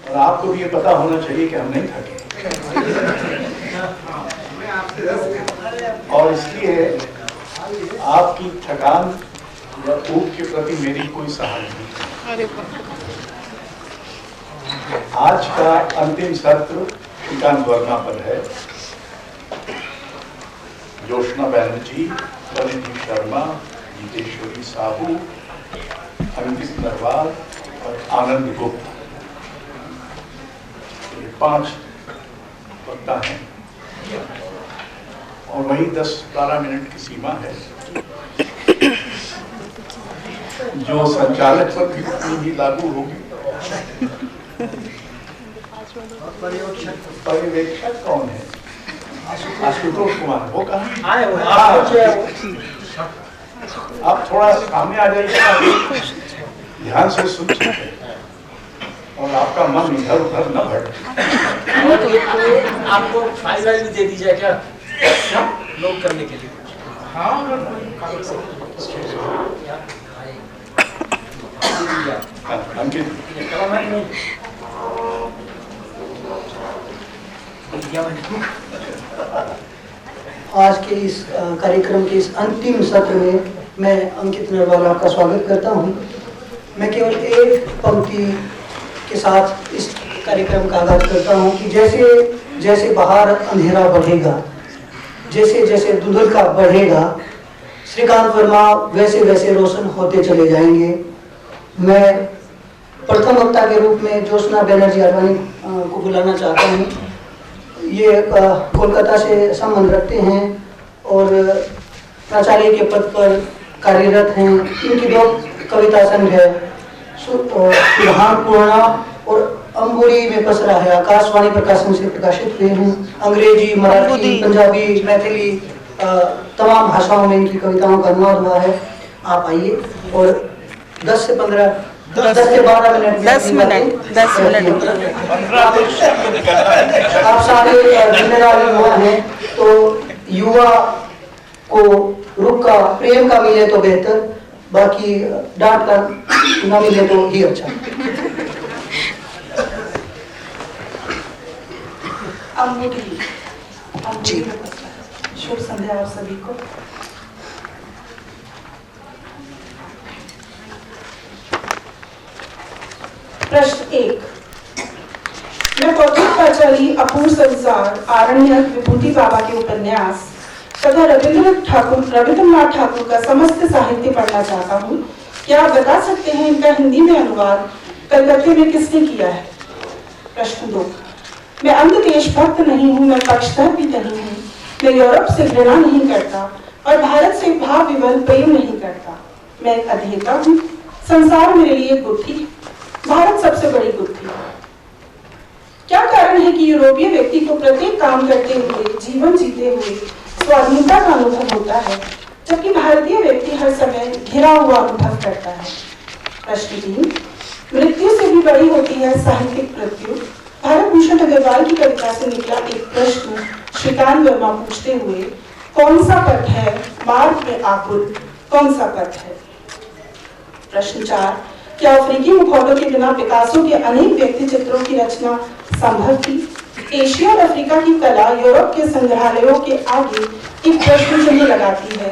और आपको भी ये पता होना चाहिए कि हम नहीं थके, और इसलिए आपकी थकान या ऊब के प्रति मेरी कोई सहानुभूति नहीं। आज का अंतिम सत्र श्रीकांत वर्मा पर है। जोशना बैनर्जी, परिधि शर्मा, गीतेश्वरी साहू, अंकित नरवाल और आनंद गुप्ता, ये 5 वक्ता हैं और वही 10-12 मिनट की सीमा है जो संचालक पर भी उतनी ही लागू होगी। पर्यवेक्षक कौन है? आशुतोष कुमार, वो कहाँ? आप थोड़ा सामने आ जाइए, ध्यान से सुन सकते और आपका मन इधर उधर न भटके। आपको फाइल भी दे दी जाए क्या नोट करने के लिए? अंकित, आज के इस कार्यक्रम के इस अंतिम सत्र में मैं अंकित नरवाल आपका स्वागत करता हूं। मैं केवल एक पंक्ति के साथ इस कार्यक्रम का आगाज करता हूं कि जैसे जैसे बाहर अंधेरा बढ़ेगा, जैसे जैसे धुंधलका बढ़ेगा, श्रीकांत वर्मा वैसे वैसे रोशन होते चले जाएंगे। मैं प्रथम वक्ता के रूप में जोशना बैनर्जी आडवाणी को बुलाना चाहता हूँ। ये कोलकाता से संबंध रखते हैं और प्राचार्य के पद पर कार्यरत हैं। इनकी 2 कविता संग्रह सुधान पूर्णा और अंबुरी में पसरा है आकाशवाणी प्रकाशन से प्रकाशित हुए हैं। अंग्रेजी, मराठी, पंजाबी, मैथिली तमाम भाषाओं में इनकी कविताओं का अनुवाद हुआ है। आप आइए और 10 से 12 मिनट आप सारे जिम्मेदार युवा हैं, तो युवा को रुक का प्रेम का मिले तो बेहतर, बाकी डांट का न मिले तो ही अच्छा। जी, शुभ संध्या आप सभी को। प्रश्न 1। मैं कौतुक प्राचार्य अपूर्व संसार आरण्यक विभूति बाबा के उपन्यास तथा रविंद्रनाथ ठाकुर का समस्त साहित्य पढ़ना चाहता हूँ। क्या आप बता सकते हैं इनका हिंदी में अनुवाद कलकत्ते में किसने किया है? प्रश्न 2। मैं अंध देशभक्त नहीं हूँ, मैं पक्षधर भी नहीं हूँ, मैं यूरोप से घृणा नहीं करता और भारत से भाव विवल प्रेम नहीं करता। मैं एक अध्येता हूँ, संसार मेरे लिए गुत्थी, भारत सबसे बड़ी गुत्थी। क्या कारण है कि यूरोपीय व्यक्ति को प्रत्येक काम करते हुए, जीवन जीते हुए स्वाधीनता का अनुभव होता है, जबकि भारतीय व्यक्ति हर समय घिरा हुआ अनुभव करता है? प्रश्न 3। मृत्यु से भी बड़ी होती है साहित्यिक मृत्यु। भारत भूषण अग्रवाल की कविता से निकला एक प्रश्न श्रीकांत वर्मा पूछते हुए, कौन सा पथ है मार्ग में आकुल, कौन सा पथ है? प्रश्न 4। क्या अफ्रीकी मुखौलों के बिना पिकासो के अनेक व्यक्ति चित्रों की रचना संभव थी? एशिया और अफ्रीका की कला यूरोप के संग्रहालयों के आगे एक प्रश्न चिन्ह लगाती है।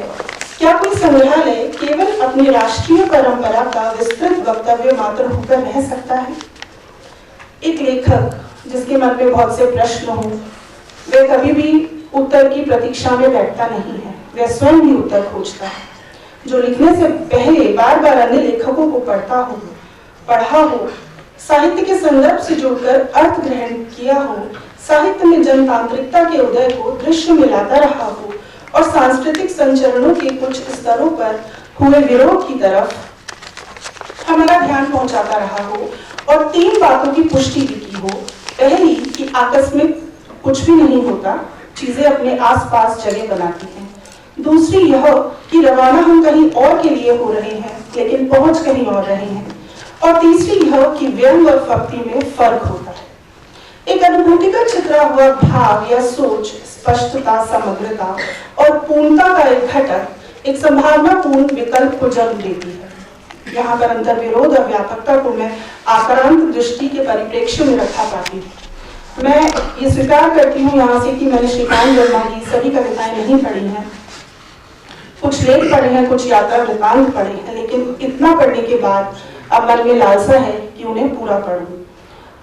क्या कोई संग्रहालय केवल अपनी राष्ट्रीय परंपरा का विस्तृत वक्तव्य मात्र होकर रह सकता है? एक लेखक जिसके मन में बहुत से प्रश्न हो, वह कभी भी उत्तर की प्रतीक्षा में बैठता नहीं है, वह स्वयं ही उत्तर खोजता है। जो लिखने से पहले बार बार अन्य लेखकों को पढ़ा हो, साहित्य के संदर्भ से जुड़कर अर्थ ग्रहण किया हो, साहित्य में जनतांत्रिकता के उदय को दृश्य में लाता रहा हो और सांस्कृतिक संचरणों के कुछ स्तरों पर हुए विरोध की तरफ हमारा ध्यान पहुंचाता रहा हो और 3 बातों की पुष्टि भी की हो। पहली कि आकस्मिक कुछ भी नहीं होता, चीजें अपने आसपास जगह बनाती हैं। दूसरी यह कि रवाना हम कहीं और के लिए हो रहे हैं लेकिन पहुंच कहीं और रहे हैं। और तीसरी यह कि व्यंग और भक्ति में फर्क होता है। एक अनुभूति का चित्रा हुआ भाव या सोच स्पष्टता, समग्रता और पूर्णता का एक घटक एक संभावनापूर्ण विकल्प को जन्म देती है। यहाँ पर अंतर विरोध और व्यापकता को मैं आक्रांत दृष्टि के परिप्रेक्ष्य में रखा पाती हूँ। मैं ये स्वीकार करती हूँ यहाँ से कि मैंने श्रीकांत वर्मा की सभी कविताएं नहीं पढ़ी हैं, कुछ लेख पढ़े हैं, कुछ यात्रा वृतांत पढ़े हैं, लेकिन इतना पढ़ने के बाद अब मन में लालसा है कि उन्हें पूरा पढ़ूं।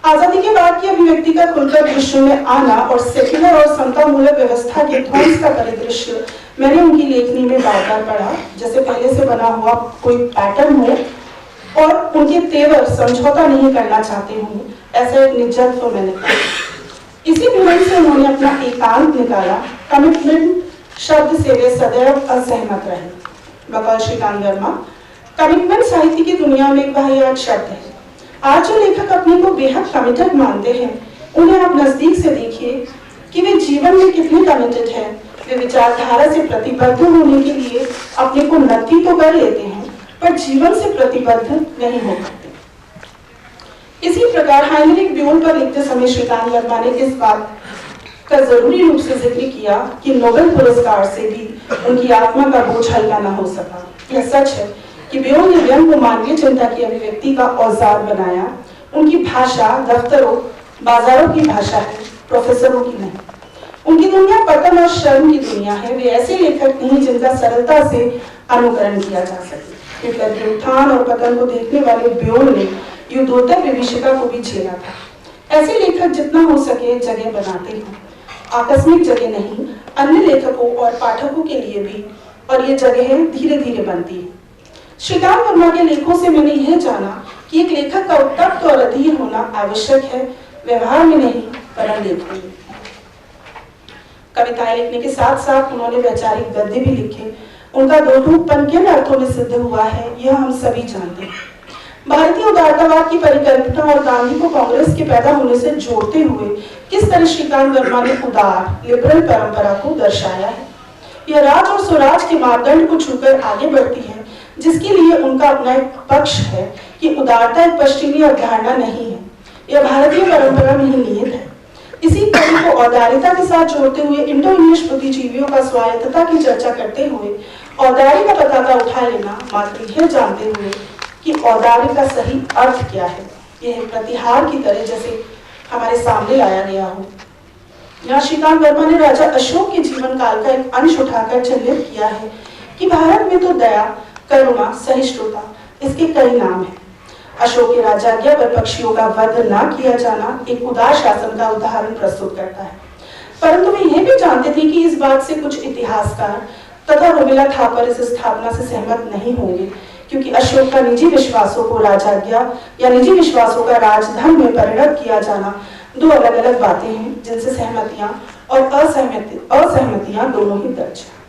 आजादी के बाद की अभिव्यक्ति का खुलकर विश्व में आना और सेक्युलर और समतामूलक व्यवस्था के ध्वंस का परिदृश्य मैंने उनकी लेखनी में बार बार पढ़ा, जैसे पहले से बना हुआ कोई पैटर्न हो और उनके तेवर समझौता नहीं करना चाहते हों, ऐसा एक निजत्व मैंने पाया। इसी मूवमेंट से उन्होंने अपना एकांत निकाला। कमिटमेंट शब्द से वे सदैव असहमत रहे। बकौल श्रीकांत वर्मा, कमिटमेंट साहित्य की दुनिया में एक वाहियात शब्द है। आज जो लेखक अपने को बेहद कमिटेड मानते हैं, उन्हें आप नजदीक से देखिए कि वे जीवन में कितने कमिटेड हैं। वे विचारधारा से प्रतिबद्ध होने के लिए अपने को नत्थी तो कर लेते हैं, पर जीवन से प्रतिबद्ध नहीं हो पाते। इसी प्रकार हाइनरिक ब्योल पर लिखते समय श्रीकांत वर्मा ने इस बात का जरूरी रूप से जिक्र किया कि नोबेल पुरस्कार से भी उनकी आत्मा का बोझ हल्का न हो सका। यह सच है कि ब्योल ने व्यंग को मानवीय चिंता की अभिव्यक्ति का औजार बनाया। उनकी भाषा दफ्तरों बाजारों की भाषा है, प्रोफेसरों की नहीं। उनकी दुनिया पतन और शर्म की दुनिया है। वे ऐसे लेखक नहीं जिनका सरलता से अनुकरण किया जा सके। हिटलर के उत्थान और पतन को देखने वाले ब्योल ने युद्धोत्तर विभीषिका को भी झेला था। ऐसे लेखक जितना हो सके जगह बनाते हैं, आकस्मिक जगह नहीं, अन्य लेखकों और पाठकों के लिए भी, और ये जगह धीरे धीरे बनती है। श्रीकांत वर्मा के लेखों से मैंने यह जाना कि एक लेखक का उत्तप्त और अधीर होना आवश्यक है, व्यवहार में नहीं पर लेखन में। कविताएं लिखने के साथ साथ उन्होंने वैचारिक गद्य भी लिखे। उनका दो टूकपन किन अर्थों में सिद्ध हुआ है यह हम सभी जानते हैं। भारतीय उदारतावाद की परिकल्पना और गांधी को कांग्रेस के पैदा होने से जोड़ते हुए किस तरह श्रीकांत वर्मा ने उदार लिबरल परंपरा को दर्शाया है। यह राज और स्वराज के मापदंड को छूकर आगे बढ़ती है, जिसके लिए उनका अपना एक पक्ष है कि उदारता एक पश्चिमी अवधारणा नहीं है, यह भारतीय परंपरा में ही निहित है। इसी कवि को औदार्यता के साथ जोड़ते हुए इंडो इंग्लिश बुद्धिजीवियों का स्वायत्तता की चर्चा करते हुए औदार्य का पताका उठा लेना, मात्र यह जानते हुए कि औदार्य का सही अर्थ क्या है, यह प्रतिहार की तरह जैसे हमारे सामने लाया गया हो। यहाँ श्रीकांत वर्मा ने राजा अशोक के जीवन काल का एक अंश उठाकर चिन्हित किया है कि भारत में तो दया, करुणा, सहिष्णुता इसके कई नाम हैं। अशोक के राजाज्ञा पर पक्षियों का वध न किया जाना एक उदार शासन का उदाहरण प्रस्तुत करता है। परंतु वे यह भी जानते थे कि इस बात से कुछ इतिहासकार तथा रोमिला थापर इस स्थापना से सहमत नहीं होंगे, क्योंकि अशोक का निजी विश्वासों को राजाज्ञा या निजी विश्वासों का राजधर्म में परिणत किया जाना दो अलग अलग बातें हैं, जिनसे सहमतियां और असहमतियां दोनों ही दर्ज हैं।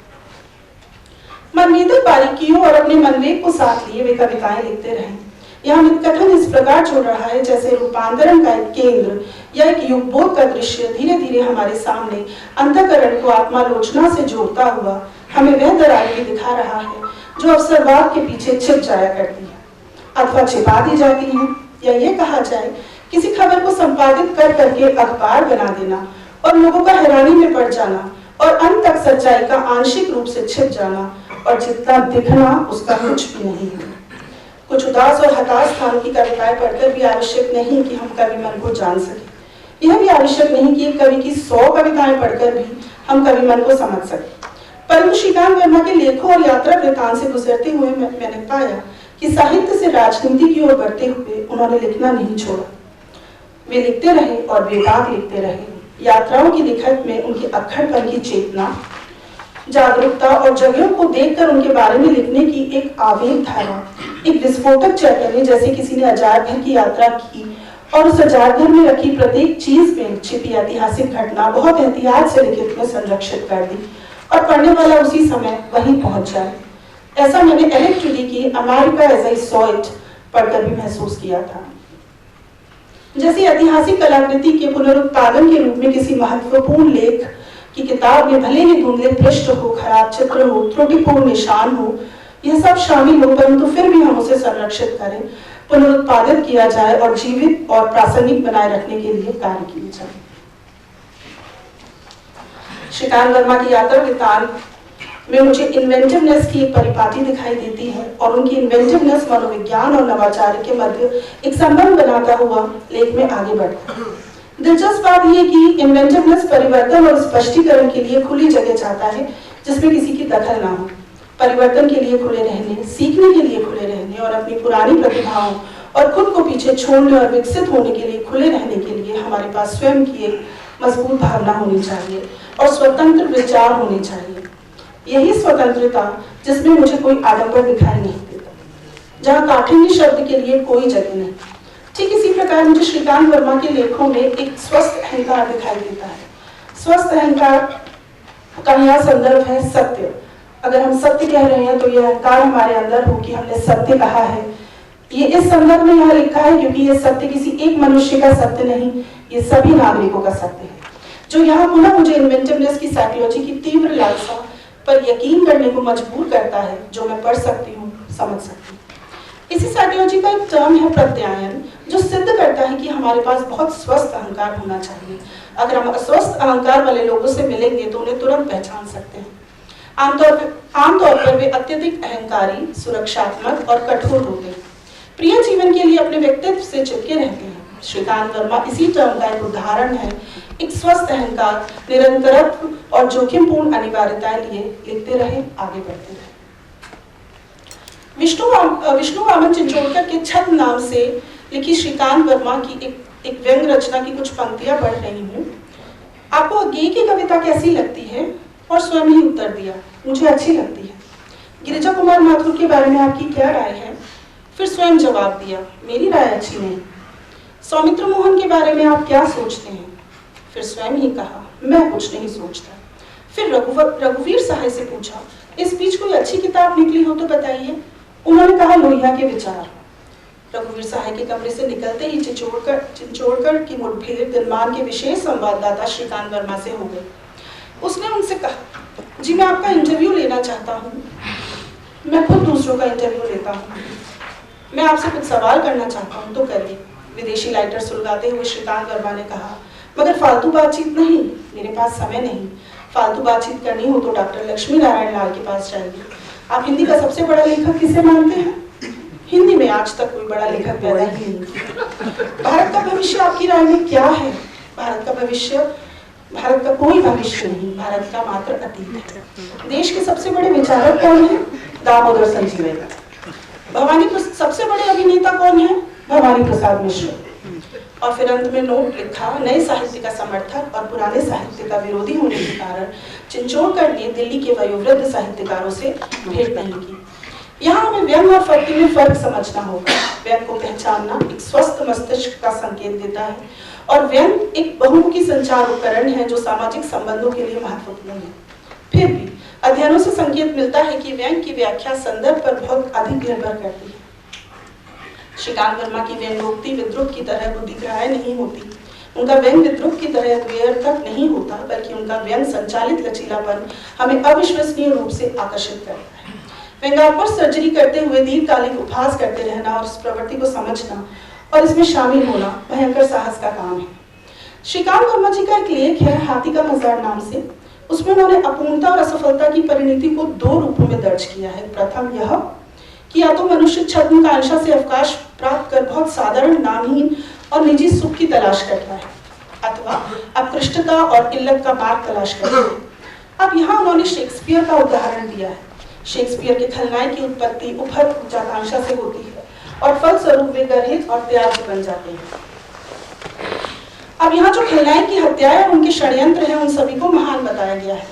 मनमेदक बारीकियों और अपने मनवेग को साथ लिए वे कविताएं लिखते रहे। यहाँ कथन इस प्रकार छोड़ रहा है जैसे रूपांतरण का एक केंद्र या एक युगबोध का दृश्य धीरे धीरे हमारे सामने अंतःकरण को आत्मालोचना से जोड़ता हुआ हमें वह दरारें दिखा रहा है जो अवसरवाद के पीछे छिप जाया करती है अथवा छिपा दी जाती है, या ये कहा जाए किसी खबर को संपादित कर करके अखबार बना देना और लोगों का हैरानी में पड़ जाना और अंत तक सच्चाई का आंशिक रूप से छिप जाना और जितना दिखना उसका कुछ भी नहीं है। कुछ उदास और हताश स्थानों की कविताएं पढ़कर भी आवश्यक नहीं कि हम कवि मन को जान सके। यह भी आवश्यक नहीं कि एक कवि की 100 कविताएं पढ़कर भी हम कवि मन को समझ सके। परंतु श्रीकांत वर्मा के लेखों और यात्रा वृत्तांत से गुजरते हुए मैंने पाया कि साहित्य से राजनीति की ओर बढ़ते हुए उन्होंने लिखना नहीं छोड़ा। वे लिखते रहे और बेबाक लिखते रहे। यात्राओं की लिखत में उनकी अक्खड़पन की चेतना, जागरूकता और जगहों को देखकर उनके बारे में लिखने की एक आवेग धारा, एक विस्फोटक चैतन्य, जैसे किसी ने अजार घर की यात्रा की और उस अजार घर में रखी प्रत्येक चीज में छिपी ऐतिहासिक घटना बहुत एहतियात से लिखित में संरक्षित कर दी और पढ़ने वाला उसी समय वहीं पहुंच जाए। ऐसा मैंने एरिक ट्यूडी की America as I saw it पढ़कर भी महसूस किया था। जैसे ऐतिहासिक कलाकृति के पुनरुत्पादन के रूप में किसी महत्वपूर्ण लेख की किताब में भले ही धुंधले पृष्ठ हो, खराब चित्र हो, त्रुटिपूर्ण निशान हो, यह सब शामिल हो, परंतु फिर भी हम उसे संरक्षित करें, पुनरुत्पादित किया जाए और जीवित और प्रासंगिक बनाए रखने के लिए कार्य किए जाए। श्रीकांत वर्मा की यात्रा वृत्तांत में मुझे इन्वेंटिवनेस की एक परिपाटी दिखाई देती है और उनकी इन्वेंटिवनेस मनोविज्ञान और नवाचार के मध्य एक संबंध बनाता हुआ लेख में आगे बढ़ता है। दिलचस्प बात यह कि इन्वेंटिवनेस परिवर्तन और स्पष्टीकरण के लिए खुली जगह चाहता है जिसमें किसी की दखल ना हो। परिवर्तन के लिए खुले रहने, सीखने के लिए खुले रहने और अपनी पुरानी प्रतिभाओं और खुद को पीछे छोड़ने और विकसित होने के लिए खुले रहने के लिए हमारे पास स्वयं की एक मजबूत भावना होनी चाहिए और स्वतंत्र विचार होने चाहिए। यही स्वतंत्रता जिसमें मुझे कोई आडंबर दिखाई नहीं देता, जहाँ काठिन्य शब्द के लिए कोई जगह नहीं। ठीक इसी प्रकार मुझे श्रीकांत वर्मा के लेखों में एक स्वस्थ अहंकार दिखाई देता है। स्वस्थ अहंकार का यह संदर्भ है सत्य। अगर हम सत्य कह रहे हैं तो यह अहंकार हमारे अंदर हो कि हमने सत्य कहा है। ये इस संदर्भ में यहाँ लिखा है क्योंकि ये सत्य किसी एक मनुष्य का सत्य नहीं, ये सभी नागरिकों का सत्य है, जो यहाँ पुनः मुझे इन्वेंटिवनेस की साइकोलॉजी की तीव्र लालसा पर यकीन करने को मजबूर करता है, जो मैं पढ़ सकती हूँ, समझ सकती हूँ। इसी साइकोलॉजी का एक टर्म है प्रत्यायन, जो सिद्ध करता है कि हमारे पास बहुत स्वस्थ अहंकार होना चाहिए। अगर हम अस्वस्थ अहंकार वाले लोगों से मिलेंगे तो उन्हें तुरंत पहचान सकते हैं। आमतौर पर वे अत्यधिक अहंकारी, सुरक्षात्मक और कठोर होते हैं, प्रिय जीवन के लिए अपने व्यक्तित्व से चिपके रहते हैं। श्रीकांत वर्मा इसी टर्म का एक उदाहरण है। एक स्वस्थ अहंकार, निरंतरत्व और जोखिमपूर्ण अनिवार्यताएं लिए लिखते रहे, आगे बढ़ते रहे। विष्णु वामन चिंचोड़कर के छत नाम से लिखी श्रीकांत वर्मा की एक व्यंग रचना की कुछ पंक्तियां पढ़ रही हूँ। आपको अज्ञेय की कविता कैसी लगती है? और स्वयं ही उत्तर दिया, मुझे अच्छी लगती है। गिरिजा कुमार माथुर के बारे में आपकी क्या राय है? फिर स्वयं जवाब दिया, मेरी राय अच्छी नहीं। सौमित्र मोहन के बारे में आप क्या सोचते हैं? फिर स्वयं ही कहा, मैं कुछ नहीं सोचता। फिर रघुवीर सहाय से पूछा, इस बीच कोई अच्छी किताब निकली हो तो बताइए। उन्होंने कहा, लोहिया के विचार। रघुवीर सहाय के कमरे से निकलते ही चिंचोड़कर की मुठभेड़ दिनमान के विशेष संवाददाता श्रीकांत वर्मा से हो गई। उसने उनसे कहा, जी मैं आपका इंटरव्यू लेना चाहता हूँ। मैं खुद दूसरों का इंटरव्यू लेता हूँ। मैं आपसे कुछ सवाल करना चाहता हूँ तो करिए। विदेशी लाइटर सुलगाते हुए श्रीकांत वर्मा ने कहा, मगर फालतू बातचीत नहीं, मेरे पास समय नहीं। फालतू बातचीत करनी हो तो डॉक्टर लक्ष्मी नारायण लाल के पास जाइए। आप हिंदी का सबसे बड़ा लेखक किसे मानते हैं? हिंदी में आज तक कोई बड़ा लेखक पैदा ही नहीं। भारत का भविष्य आपकी राय में क्या है? भारत का कोई भविष्य नहीं, भारत का मात्र अतीत है। देश के सबसे बड़े विचारक कौन है? दामोदर संजीवनी। सबसे बड़े अभिनेता कौन है? भवानी प्रसाद मिश्र। और फिर अंत में नोट लिखा, नए साहित्य का समर्थक और पुराने साहित्य का विरोधी होने के कारण चिंचोड़कर ने दिल्ली के वयोवृद्ध साहित्यकारों से भेंट नहीं की। यहाँ हमें व्यंग और फर्ती में फर्क समझना होगा। व्यंग को पहचानना एक स्वस्थ मस्तिष्क का संकेत देता है और व्यंग एक बहुमुखी संचार उपकरण है जो सामाजिक संबंधों के लिए महत्वपूर्ण है। फिर भी अध्ययनों से संकेत मिलता है कि व्यंग की व्याख्या संदर्भ पर बहुत अधिक निर्भर करती है। श्रीकांत वर्मा की व्यंग्योक्ति विद्रुप की तरह बुद्धिग्राह्य नहीं होती। उनका व्यंग विद्रुप की तरह व्यर्थक नहीं होता, बल्कि उनका व्यंग संचालित लचीलापन हमें अविश्वसनीय रूप से आकर्षित करता है। व्यंग्यात्मक सर्जरी करते हुए दीर्घकालिक उपहास करते रहना और इस प्रवृत्ति को समझना और इसमें शामिल होना भयंकर साहस का काम है। श्रीकांत वर्मा जी का एक लेख है हाथी का मजार नाम से। उसमें उन्होंने अपूर्णता और असफलता की परिणति को दो रूपों में दर्ज किया है। प्रथम यह कि या तो मनुष्य छद्मकांक्षा से अवकाश प्राप्त कर बहुत साधारण, नामहीन और निजी सुख की तलाश करता है, अथवा अपकृष्टता और इल्लत का मार्ग तलाश करता है। अब यहाँ उन्होंने शेक्सपियर का उदाहरण दिया है। शेक्सपियर के खलनायक की उत्पत्ति उपहत उच्चाकांक्षा से होती है और फलस्वरूप वे गर्हित और त्याज्य बन जाते हैं। अब यहाँ जो खलनायक की हत्याएं और उनके षड्यंत्र हैं, उन सभी को महान बताया गया है।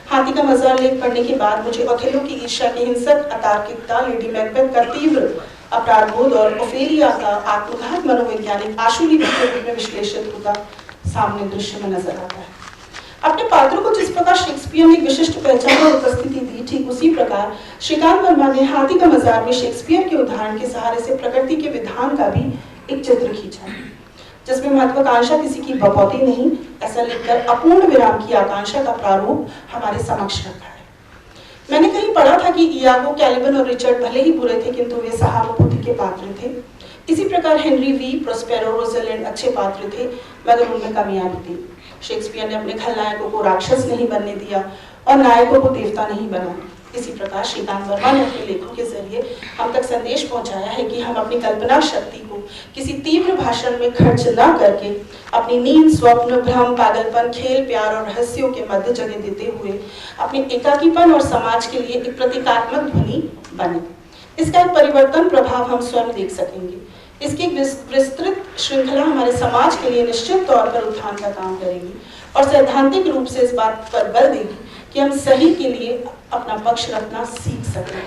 हाथी का मजार लेख पढ़ने के बाद मुझे ओथेलो की ईर्ष्या की हिंसक अतार्किकता, लेडी मैकबेथ का तीव्र अपराधबोध और ओफेलिया का आत्मघात मनोवैज्ञानिक आशुलिपि के रूप में विश्लेषित होता सामने दृश्य में नजर आता है। अपने पात्रों को जिस प्रकार शेक्सपियर ने एक विशिष्ट पहचान और उपस्थिति दी, ठीक उसी प्रकार श्रीकांत वर्मा ने हाथी का मजार में शेक्सपियर के उदाहरण के सहारे से प्रकृति के विधान का भी एक चित्र खींचा, जिसमें महत्वाकांक्षा किसी की बपौती नहीं, ऐसा लिखकर अपूर्ण विराम की आकांक्षा का प्रारूप हमारे समक्ष रखा है। मैंने कहीं पढ़ा था कि इयागो, कैलिबन और रिचर्ड भले ही बुरे थे, किंतु वे सहानुभूति के पात्र थे। इसी प्रकार हेनरी वी, प्रोस्पेरो, रोज़लैंड अच्छे पात्र थे, मगर उनमें कमियां भी थी। शेक्सपियर ने अपने खलनायकों को राक्षस नहीं बनने दिया, और नायकों को देवता नहीं बनाना। इसी प्रकार श्रीकांत वर्मा ने अपने लेखों के जरिए हम तक संदेश पहुंचाया है कि हम अपनी कल्पना शक्ति को किसी तीव्र भाषण में खर्च न करके अपनी नींद, स्वप्न, भ्रम, पागलपन, खेल, प्यार और रहस्यों के मध्य जगह देते हुए अपने एकाकीपन और समाज के लिए एक प्रतीकात्मक ध्वनि बने। इसका एक परिवर्तन प्रभाव हम स्वयं देख सकेंगे। इसकी एक विस्तृत श्रृंखला हमारे समाज के लिए निश्चित तौर पर उत्थान का काम करेगी और सैद्धांतिक रूप से इस बात पर बल देगी कि हम सही के लिए अपना पक्ष रखना सीख सकें।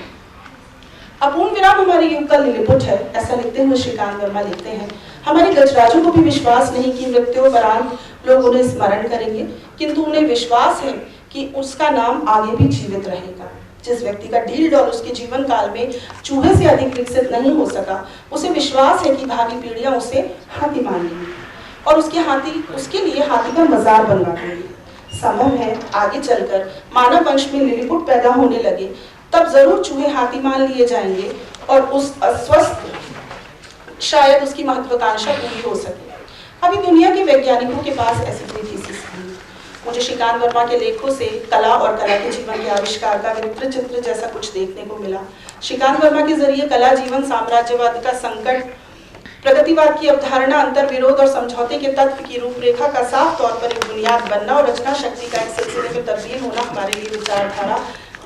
अपूर्ण विराम हमारे युग का लिलिपुट है, ऐसा लिखते हुए श्रीकांत वर्मा लिखते हैं, हमारे गजराजों को भी विश्वास नहीं कि मृत्युपरांत लोग उन्हें स्मरण करेंगे, किंतु उन्हें विश्वास है कि उसका नाम आगे भी जीवित रहेगा। जिस व्यक्ति का डील डॉल उसके जीवन काल में चूहे से अधिक विकसित नहीं हो सका, उसे विश्वास है कि भावी पीढ़ियां उसे हाथी मान लेंगी और उसके लिए हाथी का मजार बनवा देंगी। संभव है आगे चलकर मानव वंश में लिलिपुट पैदा होने लगे, तब जरूर चूहे हाथी मान लिए जाएंगे और उस अस्वस्थ शायद उसकी महत्वाकांक्षा पूरी हो सके। अभी दुनिया के वैज्ञानिकों के पास ऐसी कोई थीसिस नहीं। मुझे श्रीकांत वर्मा के लेखों से कला और कला के जीवन के आविष्कार का विचित्र चित्र जैसा कुछ देखने को मिला। श्रीकांत वर्मा के जरिए कला, जीवन, साम्राज्यवाद का संकट, प्रगतिवाद की अवधारणा, अंतर विरोध और समझौते के तत्व की रूपरेखा का साफ तौर पर एक बुनियाद बनना और रचना शक्ति का एक सिलसिले में तब्दील होना हमारे लिए विचारधारा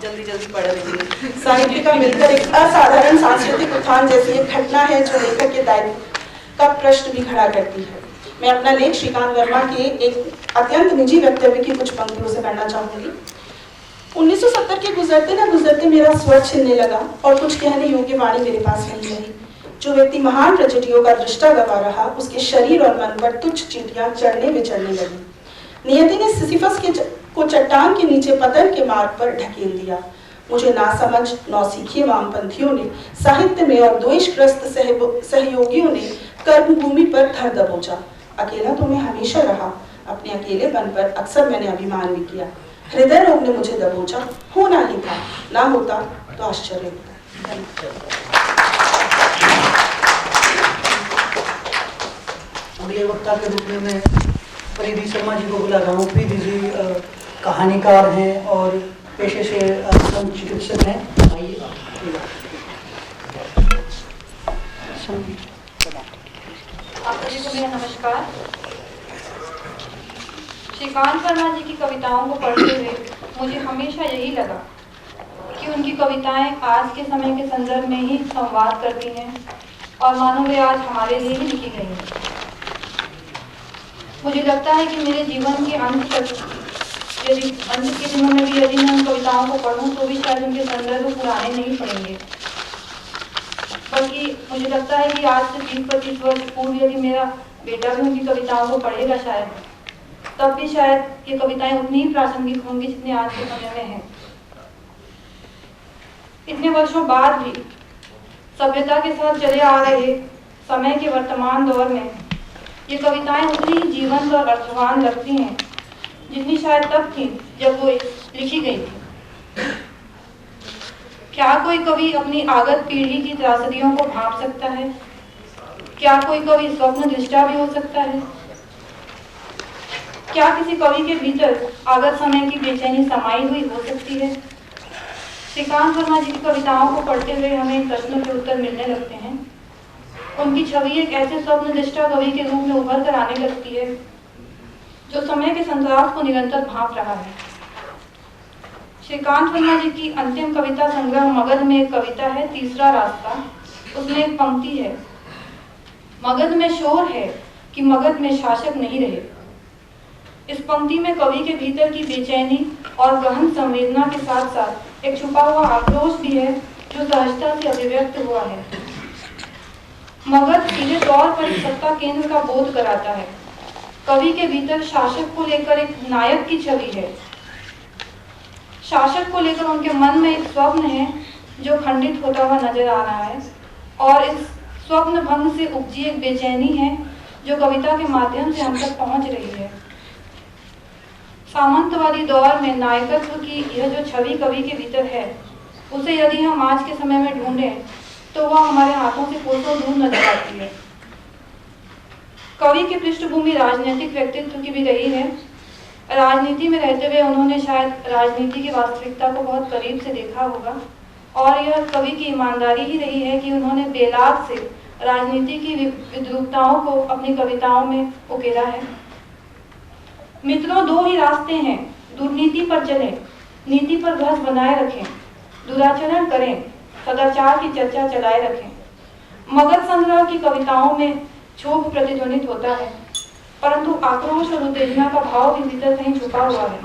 जल्दी पढ़ रही है। साहित्य का मिलकर एक असाधारण सांस्कृतिक उत्थान जैसी एक घटना है जो लेखक के दायित्व का प्रश्न भी खड़ा करती है। मैं अपना लेख श्रीकांत वर्मा के एक अत्यंत निजी वक्तव्य की कुछ पंक्तियों से करना चाहूंगी। 1970 के गुजरते न गुजरते मेरा स्वर छिलने लगा और कुछ कहने योग्य वाणी मेरे पास नहीं रही। जो व्यक्ति महान ट्रेजेडियों का दृष्टा गवा रहा, उसके शरीर और मन पर तुच्छ चींटियां चढ़ने विचढ़ने लगी। नियति ने सिसिफस को चट्टान के नीचे पतन के मार्ग पर ढकेल दिया। मुझे नासमझ नौसिखिए वामपंथियों ने साहित्य में और द्वेषग्रस्त सहयोगियों ने कर्मभूमि पर धर दबोचा। अकेला तो मैं हमेशा रहा, अपने अकेलेपन पर अक्सर मैंने अभिमान भी किया। हृदय रोग ने मुझे दबोचा, होना ही था, ना होता तो आश्चर्य होता। अगले वक्ता के रूप में मैं परिधि शर्मा जी को बुला रहा हूँ। परिधि जी कहानीकार हैं और पेशे से चिकित्सक हैं। आइए। आप सभी को मेरा नमस्कार। श्रीकांत वर्मा जी की कविताओं को पढ़ते हुए मुझे हमेशा यही लगा कि उनकी कविताएं आज के समय के संदर्भ में ही संवाद करती हैं और मानो वे आज हमारे लिए ही लिखी गई हैं। मुझे लगता है कि मेरे जीवन के अंत के दिनों में भी यदि मैं उन कविताओं को पढ़ूं तो भी शायद उनके संदर्भ पुराने नहीं पड़ेंगे, बल्कि मुझे लगता है कि आज से 20-25 वर्ष पूर्व यदि मेरा बेटा भी उनकी कविताओं को पढ़ेगा शायद, तब भी शायद ये कविताएं उतनी ही प्रासंगिक होंगी जितनी आज के समय में हैं। इतने वर्षों बाद भी सभ्यता के साथ चले आ रहे समय के वर्तमान दौर में ये कविताएं उतनी ही जीवंत और अर्थवान लगती हैं जितनी शायद तब थी जब वो लिखी गई थी। क्या कोई कवि अपनी आगत पीढ़ी की त्रासदियों को भांप सकता है? क्या कोई कवि स्वप्न दृष्टा भी हो सकता है? क्या किसी कवि के भीतर आगत समय की बेचैनी समाई हुई हो सकती है? श्रीकांत वर्मा जी की कविताओं को पढ़ते हुए हमें इन प्रश्नों के उत्तर मिलने लगते हैं। उनकी छवि एक ऐसे स्वप्न दृष्टा कवि के रूप में उभर कर आने लगती है जो समय के संसार को निरंतर भांप रहा है। श्रीकांत वर्मा जी की अंतिम कविता संग्रह मगध में एक कविता है, तीसरा रास्ता। उसमें एक पंक्ति है, मगध में शोर है कि मगध में शासक नहीं रहे। इस पंक्ति में कवि के भीतर की बेचैनी और गहन संवेदना के साथ साथ एक छुपा हुआ आक्रोश भी है जो सहजता से अभिव्यक्त हुआ है। मगध सीधे तौर पर एक सत्ता केंद्र का बोध कराता है। कवि के भीतर शासक को लेकर एक नायक की छवि है। शासक को लेकर उनके मन में एक स्वप्न है जो खंडित होता हुआ नजर आ रहा है और इस स्वप्न भंग से उपजी एक बेचैनी है जो कविता के माध्यम से हम तक पहुंच रही है। सामंतवादी दौर में नायकत्व की यह जो छवि कवि के भीतर है, उसे यदि हम आज के समय में ढूंढें तो वह हमारे हाथों से कोसों दूर नजर आती है। कवि की पृष्ठभूमि राजनीतिक व्यक्तित्व की भी रही है। राजनीति में रहते हुए उन्होंने शायद राजनीति की वास्तविकता को बहुत करीब से देखा होगा, और यह कवि की ईमानदारी ही रही है कि उन्होंने बेलाग से राजनीति की विद्रूपताओं को अपनी कविताओं में उकेरा है। मित्रों, दो ही रास्ते हैं, दुर्नीति पर चलें, नीति पर बहस बनाए रखें, दुराचरण करें, सदाचार की चर्चा चलाए रखें। मगध संग्रह की कविताओं में क्षोभ प्रतिध्वनित होता है, परंतु आक्रोश और उत्तेजना का भाव भी भीतर कहीं छुपा हुआ है।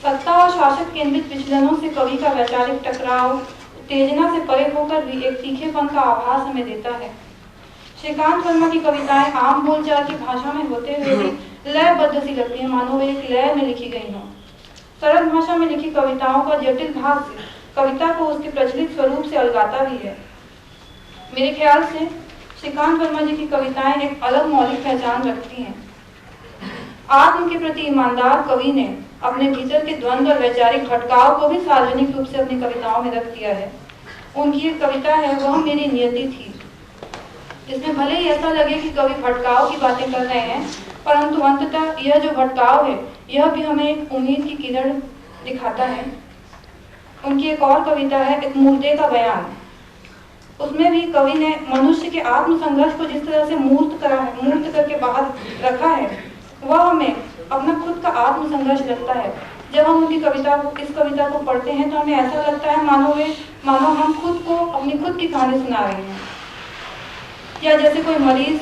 सत्ता और शासक केंद्रित विचलनों से कवि का वैचारिक टकराव उत्तेजना से परे होकर भी एक तीखेपन का आभास हमें देता है। श्रीकांत वर्मा की कविताएं आम बोलचाल की भाषा में होते हुए भी लयबद्ध सी लगती है, मानो वे एक लय में लिखी गई हों। सरल भाषा में लिखी कविताओं का जटिल भाव से कविता को उसके प्रचलित स्वरूप से अलगाता भी है। मेरे ख्याल से श्रीकांत वर्मा जी की कविताएं एक अलग मौलिक पहचान रखती हैं। आत्म के प्रति ईमानदार कवि ने अपने भीतर के द्वंद्व और वैचारिक भटकाव को भी सार्वजनिक रूप से अपनी कविताओं में रख दिया है। उनकी एक कविता है, वह मेरी नियति थी, जिसमें भले ही ऐसा लगे कि कवि भटकाव की बातें कर रहे हैं, परंतु अंततः यह जो भटकाव है यह भी हमें एक उम्मीद की किरण दिखाता है। उनकी एक और कविता है, एक मुर्दे का बयान। उसमें भी कवि ने मनुष्य के आत्म संघर्ष को जिस तरह से मूर्त करके बाहर रखा है, वह हमें अपना खुद का आत्म संघर्ष लगता है। जब हम उनकी इस कविता को पढ़ते हैं तो हमें ऐसा लगता है मानो हम खुद को अपनी खुद की कहानी सुना रहे हैं, या जैसे कोई मरीज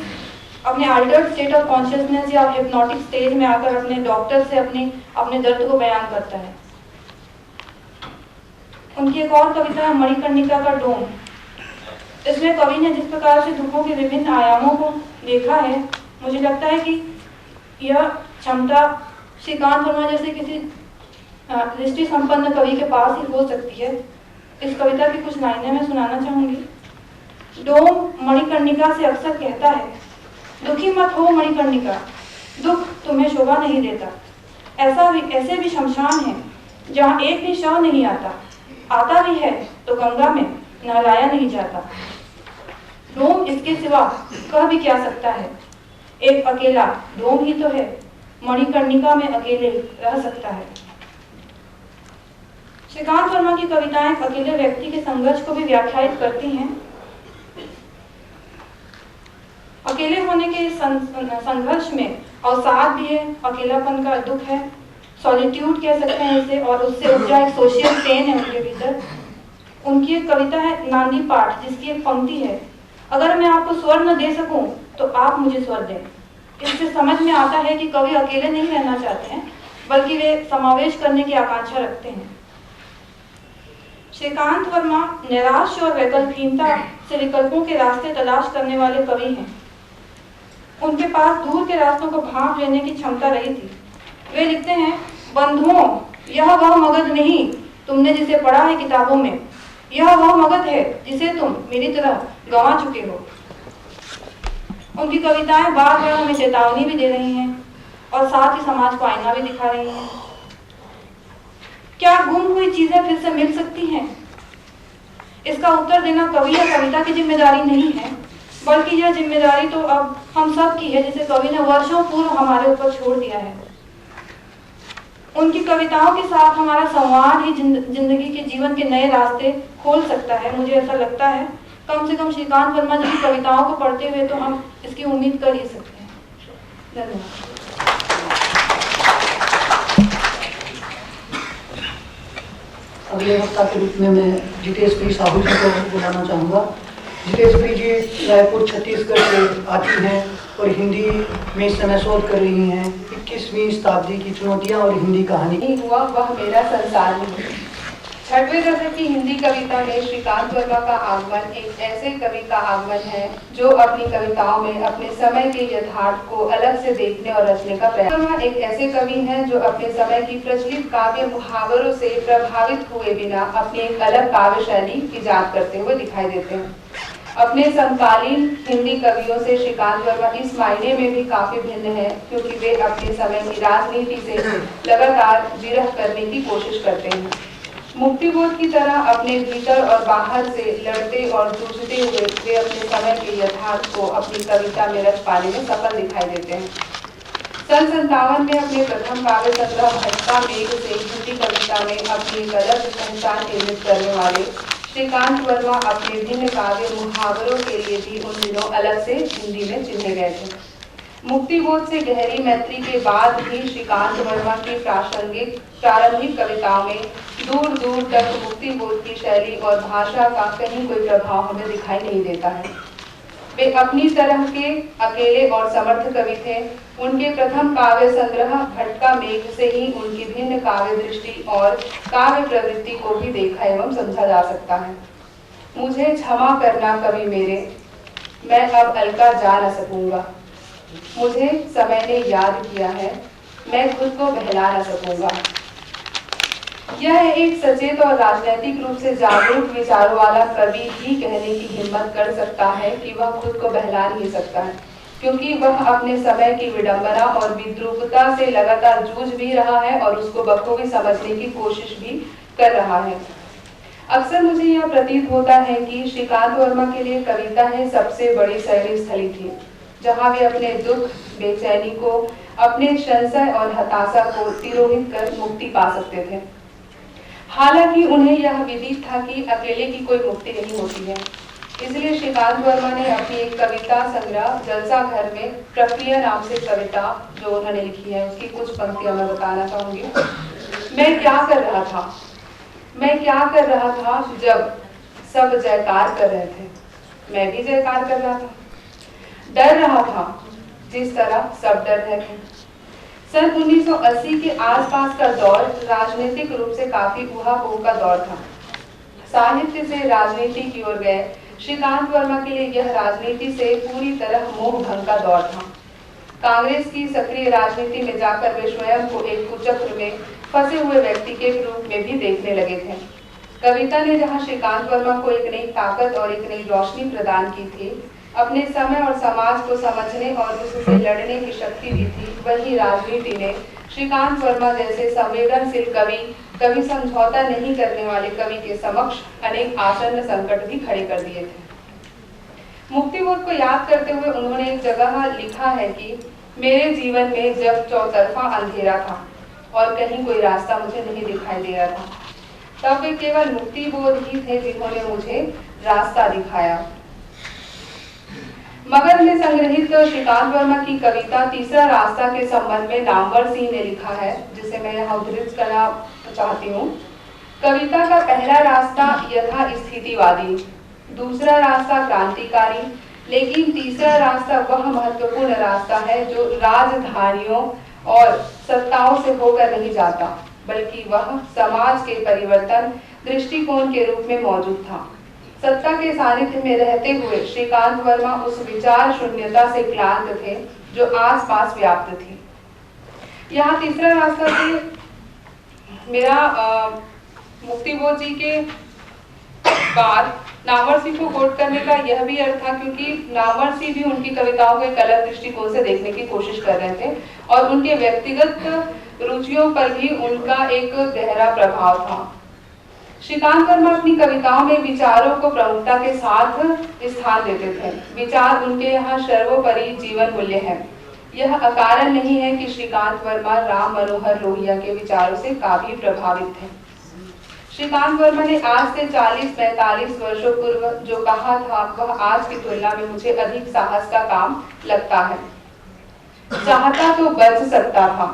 अपने अल्टर्ड स्टेट ऑफ कॉन्शियसनेस या हिप्नोटिक स्टेज में आकर अपने डॉक्टर से अपने दर्द को बयान करता है। उनकी एक और कविता है, मणिकर्णिका का डोम। इसमें कवि ने जिस प्रकार से दुखों के विभिन्न आयामों को देखा है, मुझे लगता है कि यह क्षमता श्रीकांत वर्मा जैसे किसी दृष्टि संपन्न कवि के पास ही हो सकती है। इस कविता की कुछ लाइनें मैं सुनाना चाहूंगी। डोम मणिकर्णिका से अक्सर कहता है, दुखी मत हो मणिकर्णिका, दुख तुम्हें शोभा नहीं देता। ऐसे भी शमशान है जहाँ एक भी शव नहीं आता भी है तो गंगा में नहलाया नहीं जाता। डोम इसके सिवा कह भी क्या सकता है, एक अकेला डोम ही तो है, मणिकर्णिका में अकेले रह सकता है। श्रीकांत वर्मा की कविताएं अकेले व्यक्ति के संघर्ष को भी व्याख्यायित करती हैं। अकेले होने के संघर्ष में अवसाद भी है, अकेलापन का दुख है, सॉलिट्यूड कह सकते हैं इसे, और उससे उपजा एक सोशल पेन है उनके भीतर। उनकी एक कविता है, नांदी पाठ, जिसकी एक पंक्ति है, अगर मैं आपको स्वर न दे सकूं तो आप मुझे स्वर दें। इससे समझ में आता है कि कवि अकेले नहीं रहना चाहते हैं, बल्कि वे समावेश करने की आकांक्षा रखते हैं। श्रीकांत वर्मा निराश और वैकल्पहीनता से विकल्पों के रास्ते तलाश करने वाले कवि हैं। उनके पास दूर के रास्तों को भांप लेने की क्षमता रही थी। वे लिखते हैं, बंधुओं, यह वह मगध नहीं तुमने जिसे पढ़ा है किताबों में, यह वह मगध है जिसे तुम मेरी तरह गंवा चुके हो। उनकी कविताएं बार बार हमें चेतावनी भी दे रही हैं और साथ ही समाज को आईना भी दिखा रही हैं। क्या गुम हुई चीजें फिर से मिल सकती हैं? इसका उत्तर देना कवि या कविता की जिम्मेदारी नहीं है, बल्कि यह जिम्मेदारी तो अब हम सब की है, जिसे कवि ने वर्षों पूर्व हमारे ऊपर छोड़ दिया है। उनकी कविताओं के साथ हमारा संवाद ही जिंदगी के जीवन के नए रास्ते खोल सकता है। मुझे ऐसा लगता है, कम से कम श्रीकांत वर्मा जी की कविताओं को पढ़ते हुए तो हम इसकी उम्मीद कर ही सकते हैं। धन्यवाद। अगले वक्ता के रूप में मैं जितेश पी साहू जी को बुलाना चाहूँगा। जितेश पी जी रायपुर छत्तीसगढ़ से आती हैं और हिंदी में इस समय शोध कर रही हैं 21वीं शताब्दी की चुनौतियाँ और हिंदी कहानी। नहीं हुआ वह मेरा संसार नहीं। छठवें दशक की हिंदी कविता में श्रीकांत वर्मा का आगमन एक ऐसे कवि का आगमन है जो अपनी कविताओं में अपने समय के यथार्थ को अलग से देखने और रचने का प्रयास। वर्मा एक ऐसे कवि हैं जो अपने समय की प्रचलित काव्य मुहावरों से प्रभावित हुए बिना अपनी एक अलग काव्य शैली इजाद करते हुए दिखाई देते हैं। अपने समकालीन हिंदी कवियों से श्रीकांत वर्मा इस मायने में भी काफी भिन्न है क्योंकि वे अपने समय की राजनीति से लगातार विरह करने की कोशिश करते हैं। मुक्तिबोध की तरह अपने भीतर और बाहर से लड़ते और जूझते हुए वे अपने समय के यथार्थ को अपनी कविता में रच पाने में सफल दिखाई देते हैं। सन 57 में अपने प्रथम काव्य संग्रह भटका मेघ से हिंदी कविता में अपनी एक अलग पहचान निर्मित करने वाले श्रीकांत वर्मा अपने भिन्न काव्य मुहावरों के लिए भी उन दिनों अलग से हिंदी में चिन्हे गए थे। मुक्तिबोध से गहरी मैत्री के बाद भी श्रीकांत वर्मा की प्रारंभिक कविताओं में दूर दूर तक मुक्तिबोध की शैली और भाषा का कहीं कोई प्रभाव हमें दिखाई नहीं देता है। वे अपनी तरह के अकेले और समर्थ कवि थे। उनके प्रथम काव्य संग्रह भटका मेघ से ही उनकी भिन्न काव्य दृष्टि और काव्य प्रवृत्ति को भी देखा एवं समझा जा सकता है। मुझे क्षमा करना कवि मेरे, मैं अब अलका जा न सकूंगा। मुझे समय ने याद किया है, मैं खुद को बहला न सकूंगा। यह एक सचेत और राजनीतिक रूप से जागरूक विचारों वाला कवि ही कहने की हिम्मत कर सकता है कि वह खुद को बहला नहीं सकता है, क्योंकि वह अपने समय की विडंबना और विद्रूपता से लगातार जूझ भी रहा है और उसको बखूबी समझने की कोशिश भी कर रहा है। अक्सर मुझे यह प्रतीत होता है कि श्रीकांत वर्मा के लिए कविता है सबसे बड़ी शैली स्थली थी, जहाँ वे अपने दुख, बेचैनी को, अपने संशय और हताशा को तिरोहित कर मुक्ति पा सकते थे। हालांकि उन्हें यह विदित था कि अकेले की कोई मुक्ति नहीं होती है। इसलिए श्रीकांत वर्मा ने अपनी एक कविता संग्रह जलसा घर में प्रक्रिया नाम से कविता जो उन्होंने लिखी है, उसकी कुछ पंक्तियां मैं बताना चाहूंगी। मैं क्या कर रहा था, मैं क्या कर रहा था जब सब जयकार कर रहे थे, मैं भी जयकार कर रहा था। डर रहा था जिस तरह सब डर रहे थे। सन 1980 के आसपास का दौर राजनीतिक रूप से काफी उहापोह का दौर था। साहित्य से राजनीति की ओर गए श्रीकांत वर्मा के लिए यह राजनीति से पूरी तरह मोह भंग का दौर था। कांग्रेस की सक्रिय राजनीति में जाकर वे स्वयं को एक कुचक्र में फंसे हुए व्यक्ति के रूप में भी देखने लगे थे। कविता ने जहां श्रीकांत वर्मा को एक नई ताकत और एक नई रोशनी प्रदान की थी, अपने समय और समाज को समझने और उससे लड़ने की शक्ति दी थी, वहीं राजनीति ने श्रीकांत वर्मा जैसे संवेदनशील कभी समझौता नहीं करने वाले कवि के समक्ष अनेक आसन्न संकट भी खड़े कर दिए थे। मुक्तिबोध को याद करते हुए उन्होंने एक जगह लिखा है कि मेरे जीवन में जब चौतरफा अंधेरा था और कहीं कोई रास्ता मुझे नहीं दिखाई दे रहा था, तब वे केवल मुक्तिबोध ही थे जिन्होंने मुझे रास्ता दिखाया। मगध में संग्रहित श्रीकांत वर्मा की कविता तीसरा रास्ता के संबंध में नामवर सिंह ने लिखा है, जिसे मैं यहाँ उद्धृत करना चाहती हूँ। कविता का पहला रास्ता यथास्थितिवादी, दूसरा रास्ता क्रांतिकारी, लेकिन तीसरा रास्ता वह महत्वपूर्ण रास्ता है जो राजधानियों और सत्ताओं से होकर नहीं जाता, बल्कि वह समाज के परिवर्तन दृष्टिकोण के रूप में मौजूद था। सत्ता के सानिध्य में रहते हुए श्रीकांत वर्मा उस विचार शून्यता से क्लांत थे जो आसपास व्याप्त थी। यहाँ तीसरा रास्ता से मेरा मुक्तिबोध जी के बाद नामवर सिंह को कोट करने का यह भी अर्थ था, क्योंकि नामवर सिंह भी उनकी कविताओं को एक अलग दृष्टिकोण से देखने की कोशिश कर रहे थे और उनके व्यक्तिगत रुचियों पर भी उनका एक गहरा प्रभाव था। श्रीकांत वर्मा अपनी कविताओं में विचारों को प्रमुखता के साथ स्थान देते थे। विचार उनके यहाँ सर्वोपरि जीवन मूल्य है। यह अकारण नहीं है कि श्रीकांत वर्मा राम मनोहर लोहिया के विचारों से काफी प्रभावित थे। श्रीकांत वर्मा ने आज से 40-45 वर्षों पूर्व जो कहा था वह आज की तुलना में मुझे अधिक साहस का काम लगता है। चाहता तो बच सकता था,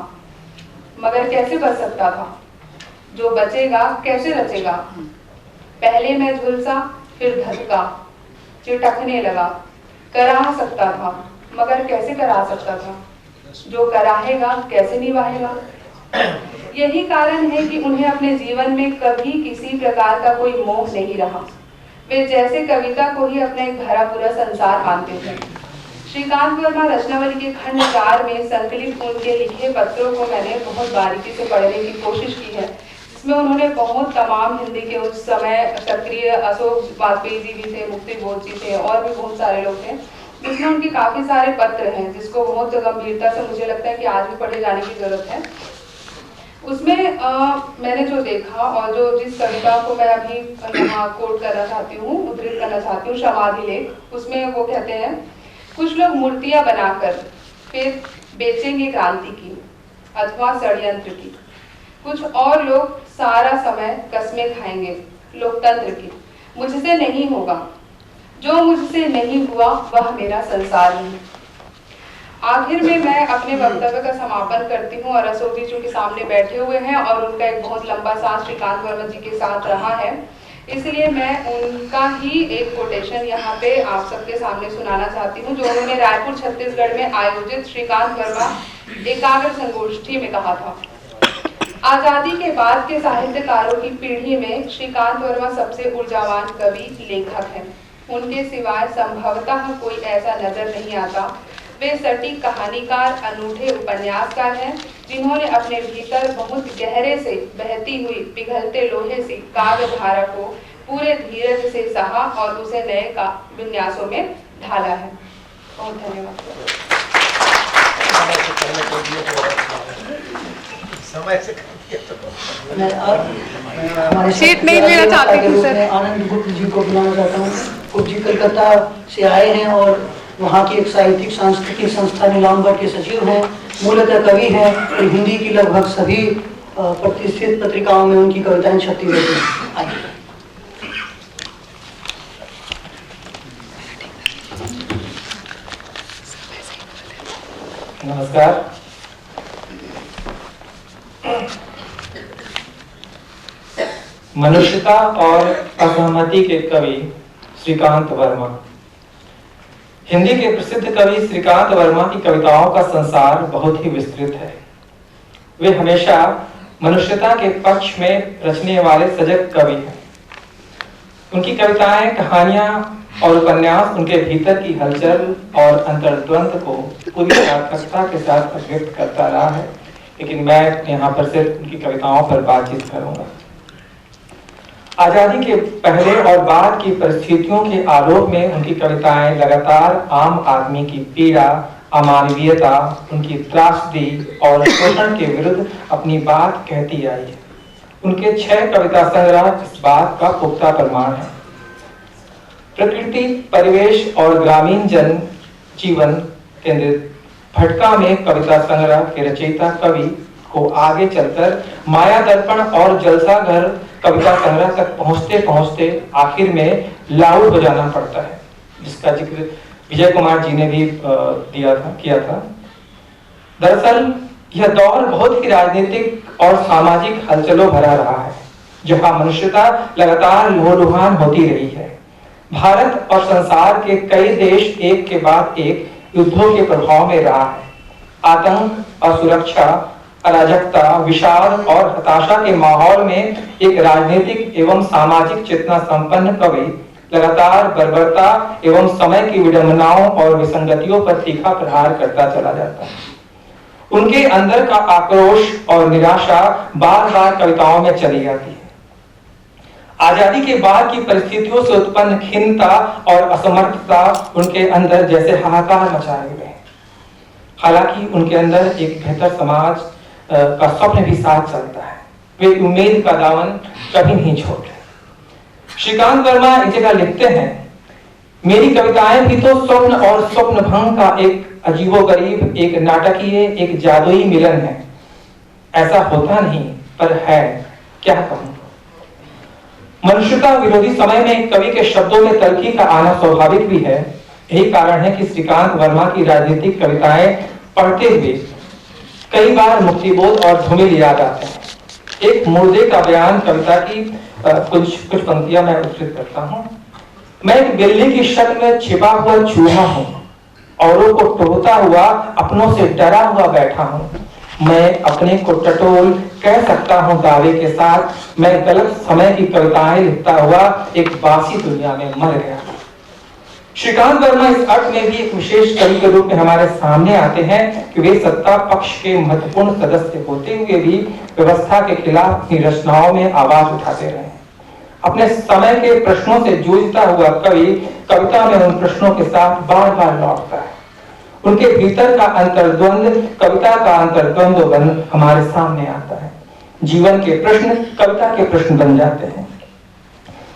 मगर कैसे बच सकता था? जो बचेगा कैसे रचेगा? पहले मैं झुलसा, फिर धधका, चिटकने लगा। करा सकता था, मगर कैसे करा सकता था? जो कराहेगा कैसे निभाएगा? यही कारण है कि उन्हें अपने जीवन में कभी किसी प्रकार का कोई मोह नहीं रहा। वे जैसे कविता को ही अपना एक भरा पूरा संसार मानते थे। श्रीकांत वर्मा रचनावली के खंड 4 में संकलित उनके लिखे पत्रों को मैंने बहुत बारीकी से पढ़ने की कोशिश की है। इसमें उन्होंने बहुत तमाम हिंदी के उस समय सक्रिय अशोक वाजपेयी जी भी थे, मुक्तिबोध जी थे और भी बहुत सारे लोग थे, जिसमें उनके काफी सारे पत्र हैं जिसको बहुत गंभीरता से मुझे लगता है कि आज भी पढ़े जाने की जरूरत है। उसमें मैंने जो देखा और जो जिस कविता को मैं अभी यहाँ कोट करना चाहती हूँ, उद्धृत करना चाहती हूँ, समाधि लेख, उसमें वो कहते हैं, कुछ लोग मूर्तियां बनाकर फिर बेचेंगे क्रांति की अथवा षड्यंत्र की। कुछ और लोग सारा समय कस्में खाएंगे लोकतंत्र की। मुझसे नहीं होगा, जो मुझसे नहीं हुआ वह मेरा संसार नहीं। आखिर में मैं अपने वक्तव्य का समापन करती हूँ और अशोक जी चूंकि सामने बैठे हुए हैं और उनका एक बहुत लंबा साथ श्रीकांत वर्मा जी के साथ रहा है, इसलिए मैं उनका ही एक कोटेशन यहाँ पे आप सबके सामने सुनाना चाहती हूँ, जो उन्होंने रायपुर छत्तीसगढ़ में आयोजित श्रीकांत वर्मा एकाग्र संगोष्ठी में कहा था। आजादी के बाद के साहित्यकारों की पीढ़ी में श्रीकांत वर्मा सबसे ऊर्जावान कवि लेखक हैं। उनके सिवाय संभवतः कोई ऐसा नजर नहीं आता। वे सटीक कहानीकार, अनूठे उपन्यासकार हैं, जिन्होंने अपने भीतर बहुत गहरे से बहती हुई पिघलते लोहे सी काव्य धारा को पूरे धीरज से सहा और उसे नए का विन्यासों में ढाला है। बहुत धन्यवाद। समय से मैं अब हमारे सीट नहीं लेना चाहती थी सर। आनंद गुप्त जी को बुलाना चाहता हूँ। गुप्त जी कलकत्ता से आए हैं और वहाँ की एक साहित्यिक सांस्कृतिक संस्था नीलांबर के सचिव हैं, मूलतः कवि हैं और हिंदी की लगभग सभी प्रतिष्ठित पत्रिकाओं में उनकी कविताएं छपती रहती हैं। आइए। नमस्कार। मनुष्यता और असहमति के कवि श्रीकांत वर्मा। हिंदी के प्रसिद्ध कवि श्रीकांत वर्मा की कविताओं का संसार बहुत ही विस्तृत है। वे हमेशा मनुष्यता के पक्ष में रचने वाले सजग कवि हैं। उनकी कविताएं, कहानियां और उपन्यास उनके भीतर की हलचल और अंतर्द्वंद को पूरी सार्थकता के साथ अभिव्यक्त करता रहा है, लेकिन मैं यहाँ पर सिर्फ उनकी कविताओं पर बातचीत करूंगा। आजादी के पहले और बाद की परिस्थितियों के आलोक में उनकी कविताएं लगातार आम आदमी की पीड़ा, अमानवीयता, उनकी त्रासदी और शोषण के विरुद्ध अपनी बात कहती आई है। उनके 6 कविता संग्रह इस बात का पुख्ता प्रमाण है। प्रकृति, परिवेश और ग्रामीण जन जीवन केंद्रित भटका में कविता संग्रह के रचयिता कवि को आगे चलकर माया दर्पण और जलसा घर कविता संग्रह तक पहुंचते पहुंचते आखिर में लाउड बजाना पड़ता है, जिसका जिक्र विजय कुमार जी ने भी किया था। दरअसल यह दौर बहुत ही राजनीतिक और सामाजिक हलचलों भरा रहा है, जहां मनुष्यता लगातार लोहलुहान होती रही है। भारत और संसार के कई देश एक के बाद एक युद्धों के प्रभाव में रहा है। आतंक, असुरक्षा, अराजकता, विषाद और हताशा के माहौल में एक राजनीतिक एवं सामाजिक चेतना संपन्न कवि लगातार बर्बरता एवं समय की विडंबनाओं और विसंगतियों पर तीखा प्रहार करता चला जाता है। उनके अंदर का आक्रोश और निराशा बार बार कविताओं में चली जाती है। आजादी के बाद की परिस्थितियों से उत्पन्न खिन्नता और असमर्थता उनके अंदर जैसे हाहाकार मचाए हुए हैं। हालांकि उनके अंदर एक बेहतर समाज का स्वप्न भी साथ चलता है। वे उम्मीद का दामन कभी नहीं छोड़ते। श्रीकांत वर्मा एक जगह लिखते हैं, मेरी कविताएं भी तो स्वप्न और स्वप्न भंग का एक अजीबोगरीब, एक नाटकीय, एक जादुई मिलन है। ऐसा होता नहीं पर है, क्या कहूं। मनुष्यता विरोधी समय में कवि के शब्दों में तल्खी का आना स्वाभाविक भी है। यही कारण है कि श्रीकांत वर्मा की राजनीतिक कविताएं पढ़ते हुए कई बार मुक्तिबोध और धूमिल याद आते हैं। एक मुर्दे का बयान कविता की कुछ पंक्तियां मैं उद्धृत करता हूं। मैं एक बिल्ली की शक्ल में छिपा हुआ चूहा हूं, औरों को टोहता हुआ, अपनों से डरा हुआ बैठा हूं। मैं अपने को टटोल कह सकता हूं दावे के साथ, मैं गलत समय की कविताएं लिखता हुआ एक बासी दुनिया में मर गया। श्रीकांत वर्मा इस अर्थ में भी एक विशेष कवि के रूप में हमारे सामने आते हैं कि वे सत्ता पक्ष के महत्वपूर्ण सदस्य होते हुए भी व्यवस्था के खिलाफ अपनी रचनाओं में आवाज उठाते रहे। अपने समय के प्रश्नों से जूझता हुआ कवि कविता में उन प्रश्नों के साथ बार बार लौटता है। उनके भीतर का अंतर्द्वंद कविता का अंतर्द्वंद बन हमारे सामने आता है। जीवन के प्रश्न कविता के प्रश्न बन जाते हैं।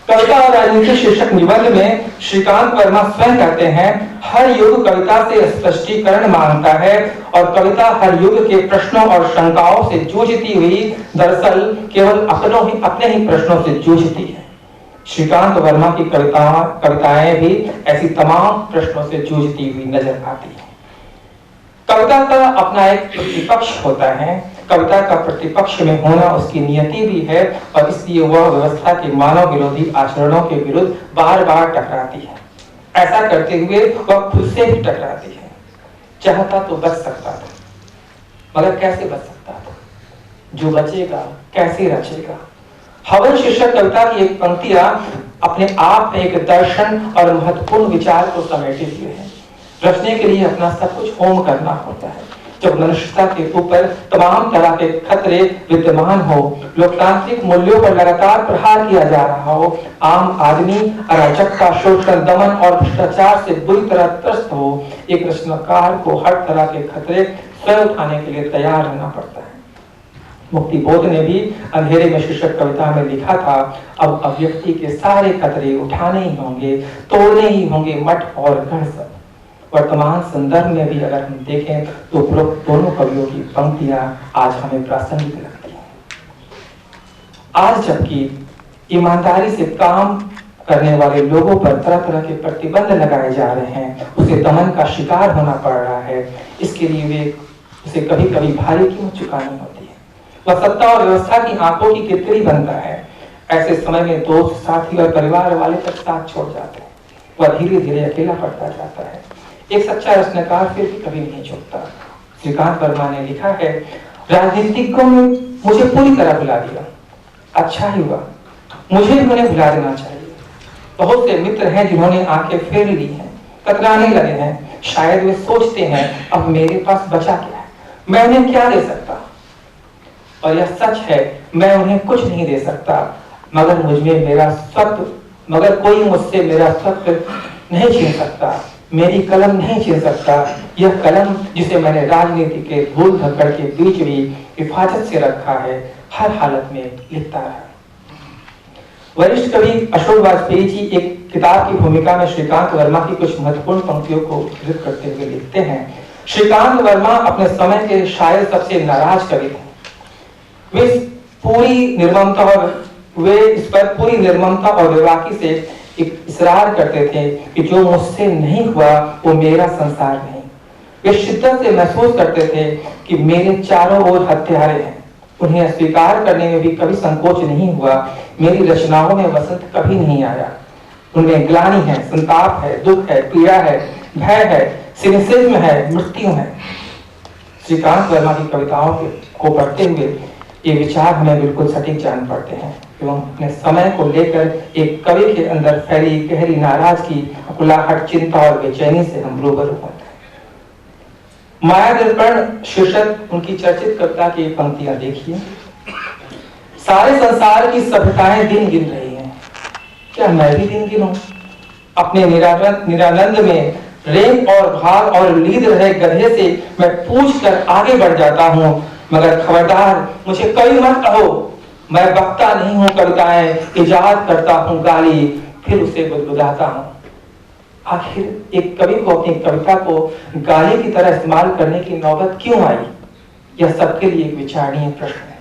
कविता और राजनीति शीर्षक निबंध में श्रीकांत वर्मा स्वयं कहते हैं, हर युग कविता से स्पष्टीकरण मांगता है और कविता हर युग के प्रश्नों और शंकाओं से जूझती हुई दरअसल केवल अपने ही प्रश्नों से जूझती है। श्रीकांत वर्मा की कविताएं भी ऐसी तमाम प्रश्नों से जूझती हुई नजर आती है। कविता का अपना एक प्रतिपक्ष होता है। कविता का प्रतिपक्ष में होना उसकी नियति भी है और इसलिए वह व्यवस्था के मानव विरोधी आचरणों के विरुद्ध बार बार टकराती है। ऐसा करते हुए वह खुद से भी टकराती है। चाहता तो बच सकता था, मगर कैसे बच सकता था? जो बचेगा कैसे रचेगा? हवन शीर्षक कविता की एक पंक्तियां अपने आप में एक दर्शन और महत्वपूर्ण विचार को समेटे हुए हैं। रचने के लिए अपना सब कुछ होम करना होता है। जब मनुष्यता के ऊपर तमाम तरह के खतरे विद्यमान हो, लोकतांत्रिक मूल्यों पर लगातार प्रहार किया जा रहा हो, आम आदमी अराजकता, शोषण, दमन और भ्रष्टाचार से बुरी तरह त्रस्त हो, एक रचनाकार को हर तरह के खतरे स्वयं उठाने के लिए तैयार रहना पड़ता है। मुक्ति बोध ने भी अंधेरे में शीर्षक कविता में लिखा था, अब अव्यक्ति के सारे खतरे उठाने ही होंगे, तोड़ने ही होंगे मठ और गढ़ सब। वर्तमान संदर्भ में भी अगर हम देखें तो दोनों कवियों की पंक्तियां आज हमें प्रासंगिक लगती हैं। आज जबकि ईमानदारी से काम करने वाले लोगों पर तरह तरह के प्रतिबंध लगाए जा रहे हैं, उसे दमन का शिकार होना पड़ रहा है, इसके लिए उसे कभी कभी भारी कीमत चुकानी होती है। वह सत्ता और व्यवस्था की आंखों की किरकिरी बनता है। ऐसे समय में दोस्त, साथी और परिवार वाले तक साथ छोड़ जाते हैं। वह धीरे धीरे अकेला पड़ता जाता है। एक सच्चा रचनाकार फिर भी कभी नहीं झुकता। श्रीकांत वर्मा ने लिखा है, राजनीतिज्ञों ने मुझे पूरी तरह भुला दिया। अच्छा ही हुआ, मुझे भी उन्हें भुला देना चाहिए। बहुत से मित्र हैं जिन्होंने आंखें फेर ली हैं, कतराने लगे हैं। शायद वे सोचते हैं, अब मेरे पास बचा क्या है, मैं उन्हें क्या दे सकता? और यह सच है, मैं उन्हें कुछ नहीं दे सकता, मगर कोई मुझसे मेरा स्वत्व नहीं छीन सकता, मेरी कलम नहीं छीन सकता। यह कलम जिसे मैंने राजनीति के धूल धक्कड़ के बीच भी हिफाजत से रखा है, हर हालत में लिखता रहा। वरिष्ठ कवि अशोक वाजपेयी जी एक किताब की भूमिका में श्रीकांत वर्मा की कुछ महत्वपूर्ण पंक्तियों को उद्धृत करते हुए लिखते हैं, श्रीकांत वर्मा अपने समय के शायद सबसे नाराज कवि थे। वे इस पर पूरी निर्ममता और बेबाकी से इसरार करते थे कि जो मुझसे नहीं हुआ वो मेरा संसार नहीं। वे शिद्दत से महसूस करते थे कि मेरे चारों ओर हत्यारे हैं। उन्हें स्वीकार करने में भी कभी संकोच नहीं हुआ। मेरी रचनाओं में वसंत कभी नहीं आया। उनमें ग्लानि है, संताप है, दुख है, पीड़ा है, भय है, सिनिसिज्म है, मृत्यु है। श्रीकांत वर्मा की कविताओं को पढ़ते हुए ये विचार हमें बिल्कुल सटीक जान पड़ते हैं एवं अपने समय को लेकर एक कवि के अंदर फैली गहरी नाराजगी, अकुलाहट, चिंता और बेचैनी से हम रूबरू होते हैं। माया दर्पण शीर्षक उनकी चर्चित कविता की पंक्तियां देखिए। सारे संसार की सभ्यताएं दिन गिन रही हैं, क्या मैं भी दिन गिनूं? अपने निरानंद में रेंग और भाग और लीद रहे गधे से मैं पूछ कर आगे बढ़ जाता हूं, मगर खबरदार मुझे कभी मत कहो, मैं बकता नहीं हूं कविताएं, इजाद करता हूं गाली, फिर उसे गुदगुदाता हूं। आखिर एक कवि को अपनी कविता को गाली की तरह इस्तेमाल करने की नौबत क्यों आई? यह सबके लिए एक विचारणीय प्रश्न है।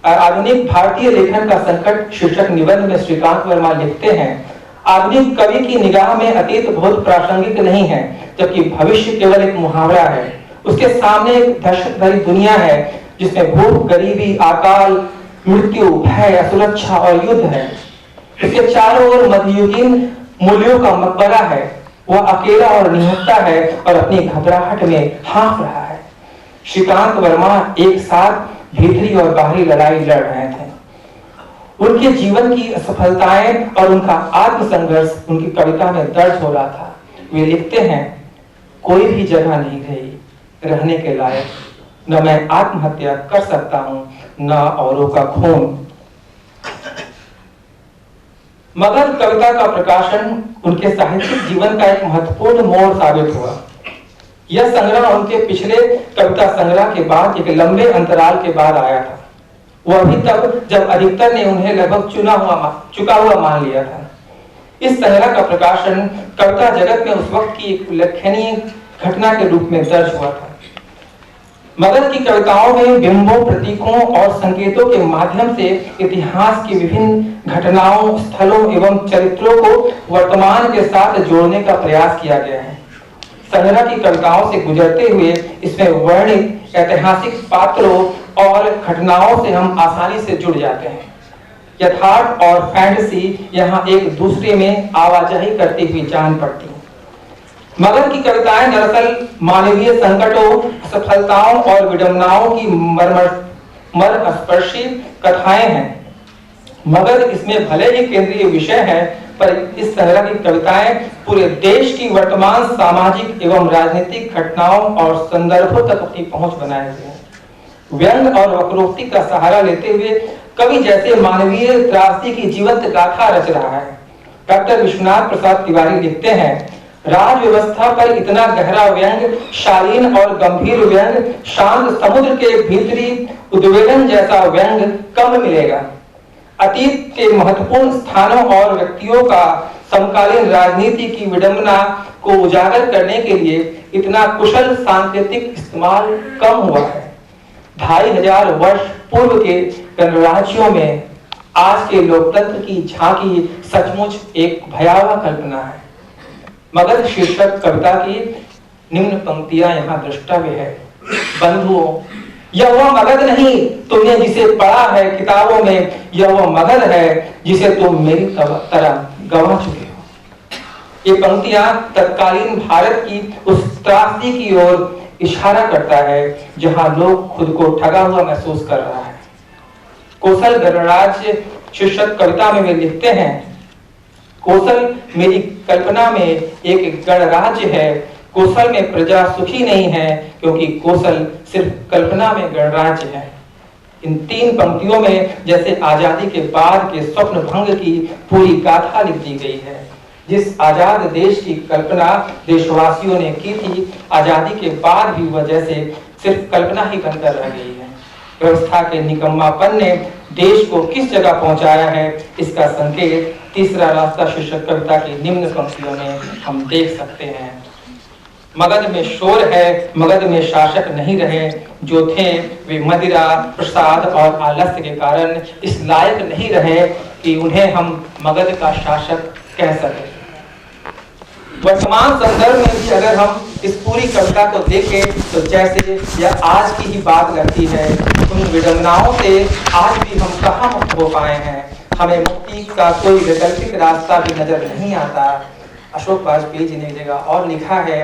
आधुनिक भारतीय लेखन का संकट शीर्षक निबंध में श्रीकांत वर्मा लिखते हैं, आधुनिक कवि की निगाह में अतीत बहुत प्रासंगिक नहीं है, जबकि भविष्य केवल एक मुहावरा है। उसके सामने एक दहशत भरी दुनिया है जिसमें भूख, गरीबी, अकाल, मृत्यु, भय, असुरक्षा और युद्ध है। इसके चारों ओर मध्ययुगीन मूल्यों का मकबरा है। वह अकेला और निहत्था है और अपनी घबराहट में हाँफ रहा है। श्रीकांत वर्मा एक साथ भीतरी और बाहरी लड़ाई लड़ रहे थे। उनके जीवन की असफलताएं और उनका आत्मसंघर्ष उनकी कविता में दर्ज हो रहा था। वे लिखते हैं, कोई भी जगह नहीं रही रहने के लायक, न मैं आत्महत्या कर सकता हूं, न औरों का खून। मगध कविता का प्रकाशन उनके साहित्यिक जीवन का एक महत्वपूर्ण मोड़ साबित हुआ। यह संग्रह उनके पिछले कविता संग्रह के बाद एक लंबे अंतराल के बाद आया था। वह भी तब जब अधिकतर ने उन्हें लगभग चुका हुआ मान लिया था। इस संग्रह का प्रकाशन कविता जगत में उस वक्त की एक उल्लेखनीय घटना के रूप में दर्ज हुआ था। मगध की कविताओं में बिंबों, प्रतीकों और संकेतों के माध्यम से इतिहास की विभिन्न घटनाओं, स्थलों एवं चरित्रों को वर्तमान के साथ जोड़ने का प्रयास किया गया है। संग्रह की कविताओं से गुजरते हुए इसमें वर्णित ऐतिहासिक पात्रों और घटनाओं से हम आसानी से जुड़ जाते हैं। यथार्थ और फैंटेसी यहाँ एक दूसरे में आवाजाही करती हुई जान पड़ती हैं। मगध की कविताएं दरअसल मानवीय संकटों, असफलताओं और विडंबनाओं की मर्मस्पर्शी कथाएं हैं। मगध इसमें भले ही केंद्रीय विषय है, पर इस संग्रह की कविताएं पूरे देश की वर्तमान सामाजिक एवं राजनीतिक घटनाओं और संदर्भों तक अपनी पहुंच बनाए हुए हैं। व्यंग और वक्रोक्ति का सहारा लेते हुए कवि जैसे मानवीय त्रासदी की जीवंत गाथा रच रहा है। डॉक्टर विश्वनाथ प्रसाद तिवारी लिखते हैं, राज व्यवस्था पर इतना गहरा व्यंग, शालीन और गंभीर व्यंग, शांत समुद्र के भीतरी उद्वेलन जैसा व्यंग कम मिलेगा। अतीत के महत्वपूर्ण स्थानों और व्यक्तियों का समकालीन राजनीति की विडंबना को उजागर करने के लिए इतना कुशल सांकेतिक इस्तेमाल कम हुआ है। 2500 वर्ष पूर्व के गणराज्यों में आज के लोकतंत्र की झांकी सचमुच एक भयावह कल्पना है। मगध शीर्षक कविता की निम्न पंक्तियां यहाँ द्रष्टव्य है। बंधुओं, यह वह मगध नहीं तुमने जिसे पढ़ा है किताबों में, यह वह मगध है जिसे तुम मेरी तरह गंवा चुके हो। ये पंक्तियां तत्कालीन भारत की उस त्रासदी की ओर इशारा करता है जहां लोग खुद को ठगा हुआ महसूस कर रहा है। कौशल गणराज्य शीर्षक कविता में वे लिखते हैं, कौशल मेरी कल्पना में एक गणराज्य है। कौशल में प्रजा सुखी नहीं है क्योंकि कौशल सिर्फ कल्पना में गणराज्य है। इन 3 पंक्तियों में जैसे आजादी के बाद के स्वप्न भंग की पूरी गाथा लिख दी गई है। जिस आजाद देश की कल्पना देशवासियों ने की थी, आजादी के बाद भी वह जैसे सिर्फ कल्पना ही बनकर रह गई है। व्यवस्था के निकम्मापन ने देश को किस जगह पहुंचाया है, इसका संकेत तीसरा रास्ता शीर्षक कविता की निम्न पंक्तियों में हम देख सकते हैं। मगध में शोर है, मगध में शासक नहीं रहे, जो थे वे मदिरा, प्रसाद और आलस्य के कारण इस लायक नहीं रहे कि उन्हें हम मगध का शासक कह सके। वर्तमान संदर्भ में भी अगर हम इस पूरी कविता को देखें तो जैसे यह आज की ही बात लगती है। उन विडंबनाओं से आज भी हम कहाँ मुक्त हो पाए हैं, हमें मुक्ति का कोई वैकल्पिक रास्ता भी नजर नहीं आता। अशोक वाजपेयी जी ने एक जगह और लिखा है,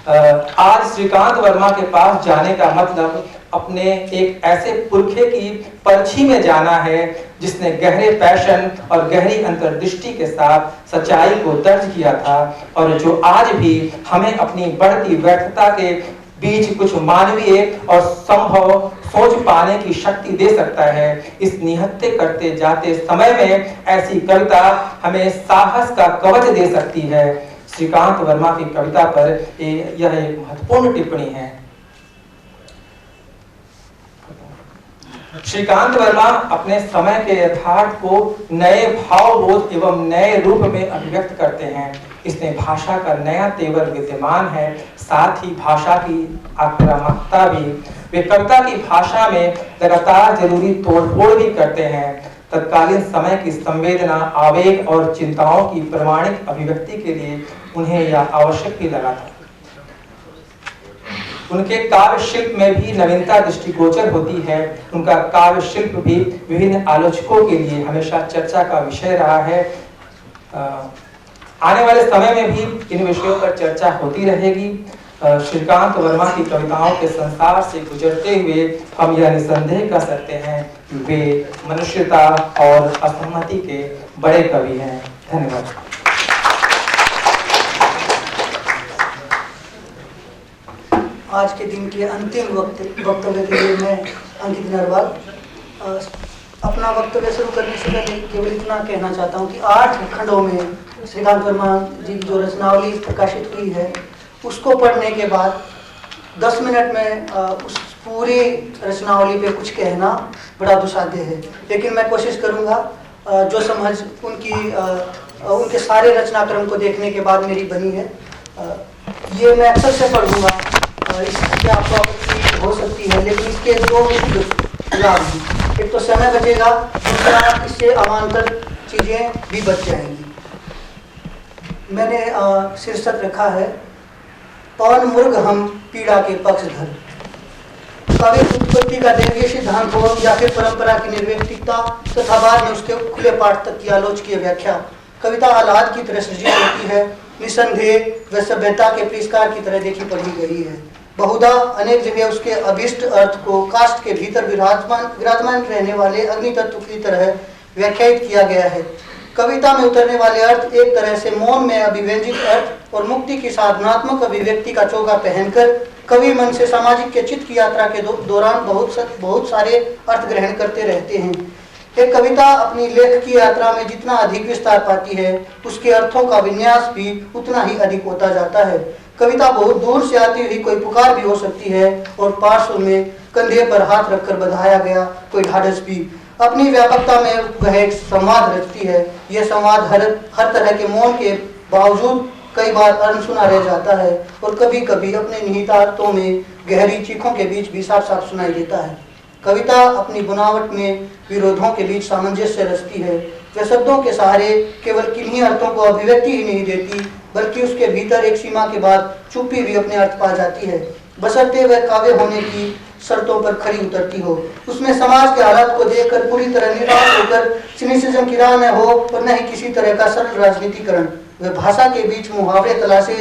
आज श्रीकांत वर्मा के पास जाने का मतलब अपने एक ऐसे पुरखे की परछी में जाना है जिसने गहरे पैशन और गहरी अंतर्दृष्टि के साथ सच्चाई को दर्ज किया था और जो आज भी हमें अपनी बढ़ती व्यर्थता के बीच कुछ मानवीय और संभव सोच पाने की शक्ति दे सकता है। इस निहत्ते करते जाते समय में ऐसी कविता हमें साहस का कवच दे सकती है। श्रीकांत वर्मा की कविता पर यह एक महत्वपूर्ण टिप्पणी है। श्रीकांत वर्मा अपने समय के यथार्थ को नए भावबोध एवं नए रूप में अभिव्यक्त करते हैं। इसमें भाषा का नया तेवर विद्यमान है, साथ ही भाषा की आक्रामकता भी। वे कविता की भाषा में लगातार जरूरी तोड़फोड़ भी करते हैं। तत्कालीन समय की संवेदना, आवेग और चिंताओं की प्रामाणिक अभिव्यक्ति के लिए उन्हें यह आवश्यक भी लगा था। उनके काव्य शिल्प में भी नवीनता दृष्टिगोचर होती है। उनका काव्य शिल्प भी विभिन्न आलोचकों के लिए हमेशा चर्चा का विषय रहा है। आने वाले समय में भी इन विषयों पर चर्चा होती रहेगी। श्रीकांत वर्मा की कविताओं के संसार से गुजरते हुए हम यह निसंदेह कर सकते हैं कि वे मनुष्यता और असहमति के बड़े कवि हैं। धन्यवाद। आज के दिन के अंतिम वक्तव्य के लिए मैं अंकित नरवाल अपना वक्तव्य शुरू करने से पहले केवल इतना कहना चाहता हूँ कि 8 खंडों में श्रीकांत वर्मा जी की जो रचनावली प्रकाशित हुई है उसको पढ़ने के बाद 10 मिनट में उस पूरी रचनावली पे कुछ कहना बड़ा दुसाध्य है, लेकिन मैं कोशिश करूंगा जो समझ उनके सारे रचनाक्रम को देखने के बाद मेरी बनी है। ये मैं अक्सर से पढ़ूंगा, इससे आपको आपत्ति हो सकती है, लेकिन इसके दो लाभ हैं। एक तो समय बचेगा, दूसरा इससे अवान्तर चीजें भी बच जाएंगी। मैंने शीर्षक रखा है पवन मुर्ग हम पीड़ा के पक्षधर। काव्य उत्पत्ति का दैवीय सिद्धांत हो या फिर परंपरा की निर्वैयक्तिकता तथा बाद में उसके खुले पाठ तक की आलोचकीय व्याख्या, कविता आह्लाद की तरह सृजित होती है, निसंदेह व सभ्यता के परिष्कार की तरह देखी पढ़ी गई है। बहुधा अनेक जगह उसके अभिष्ट अर्थ को काष्ठ के भीतर विराजमान रहने वाले अग्नि तत्व की तरह व्याख्यायित किया गया है। कविता में उतरने वाले अर्थ एक तरह से मौन में अभिव्यंजित अर्थ और मुक्ति की साधनात्मक अभिव्यक्ति का चोगा पहनकर कवि मन से सामाजिक के चित्त की यात्रा के दौरान बहुत सारे अर्थ ग्रहण करते रहते हैं। एक कविता अपनी लेख की यात्रा में जितना अधिक विस्तार पाती है, उसके अर्थों का विन्यास भी उतना ही अधिक होता जाता है। कविता बहुत दूर से आती हुई कोई पुकार भी हो सकती है और पार्श्व में कंधे पर हाथ रखकर बधाया गया कोई ढाढ़स भी। अपनी व्यापकता में वह एक संवाद रचती है। यह संवाद हर तरह के मौन के बावजूद कई बार अनसुना रह जाता है और कभी कभी अपने निहितार्थों में गहरी चीखों के बीच भी साफ साफ सुनाई देता है। कविता अपनी बुनावट में विरोधों के बीच सामंजस्य रचती है। वह शब्दों के सहारे केवल किन्हीं अर्थों को अभिव्यक्ति ही नहीं देती, बल्कि उसके भीतर एक सीमा के बाद चुप्पी भी अपने अर्थ पा जाती है, बशर्ते वह काव्य होने की शर्तों पर खरी उतरती हो। उसमें समाज के हालात को देखकर पूरी तरह निराश होकर सिनिसिज्म की राह न हो और न ही किसी तरह का सरल राजनीतिकरण। वह भाषा के बीच मुहावरे तलाशे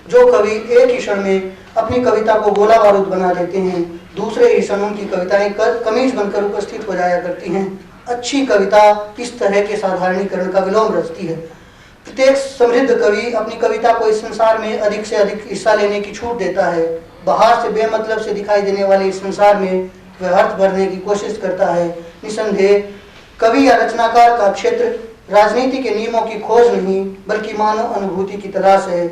जो कवि एक ही क्षण में अपनी कविता को गोला बारूद बना देते हैं, दूसरे ही क्षण उनकी कविताएं कमीज बनकर उपस्थित हो जाया करती हैं। अच्छी कविता इस तरह के साधारणीकरण का विलोम रचती है। प्रत्येक समृद्ध कवि अपनी कविता को इस संसार में अधिक से अधिक हिस्सा लेने की छूट देता है। बाहर से बेमतलब से दिखाई देने वाले इस संसार में वह अर्थ भरने की कोशिश करता है। निसंदेह कवि या रचनाकार का क्षेत्र राजनीति के नियमों की खोज नहीं, बल्कि मानव अनुभूति की तलाश है।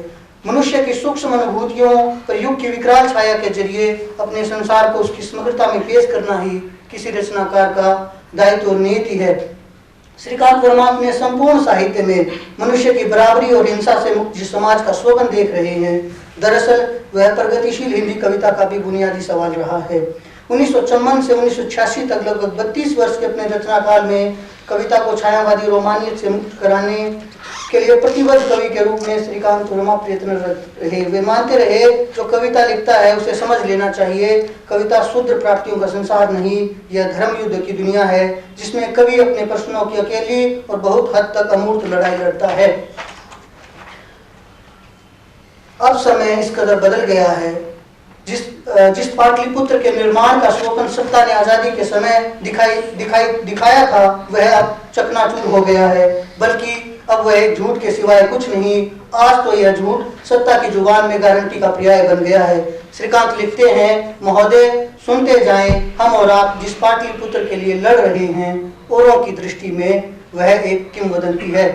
मनुष्य की सूक्ष्म अनुभूतियों पर युग की विकराल छाया के जरिए अपने संसार को उसकी समग्रता में पेश करना ही किसी रचनाकार का दायित्व और नीति है। श्रीकांत वर्मा अपने संपूर्ण साहित्य में मनुष्य की बराबरी और हिंसा से मुक्त जिस समाज का स्वप्न देख रहे हैं, दरअसल वह प्रगतिशील हिंदी कविता का भी बुनियादी सवाल रहा है। 1954 से 1986 तक लगभग 32 वर्ष के अपने रचना काल में कविता को छायावादी रोमानियत से मुक्त कराने के लिए प्रतिबद्ध कवि के रूप में श्रीकांत वर्मा प्रयत्नरत रहे। वे मानते रहे जो कविता लिखता है उसे समझ लेना चाहिए। कविता शुद्ध प्राप्तियों का संसार नहीं, यह धर्म युद्ध की दुनिया है जिसमें कवि अपने प्रश्नों की अकेली और बहुत हद तक अमूर्त लड़ाई लड़ता है। अब समय इस कदर बदल गया है, जिस पाटलिपुत्र के निर्माण का स्वप्न सत्ता ने आजादी के समय दिखाया था, वह अब चकनाचूर हो गया है। बल्कि अब वह एक झूठ के सिवाय कुछ नहीं। आज तो यह झूठ सत्ता की जुबान में गारंटी का पर्याय बन गया है। श्रीकांत लिखते हैं, महोदय सुनते जाएं, हम और आप जिस पाटलिपुत्र के लिए लड़ रहे हैं, औरों की दृष्टि में वह एक किंवदंती है।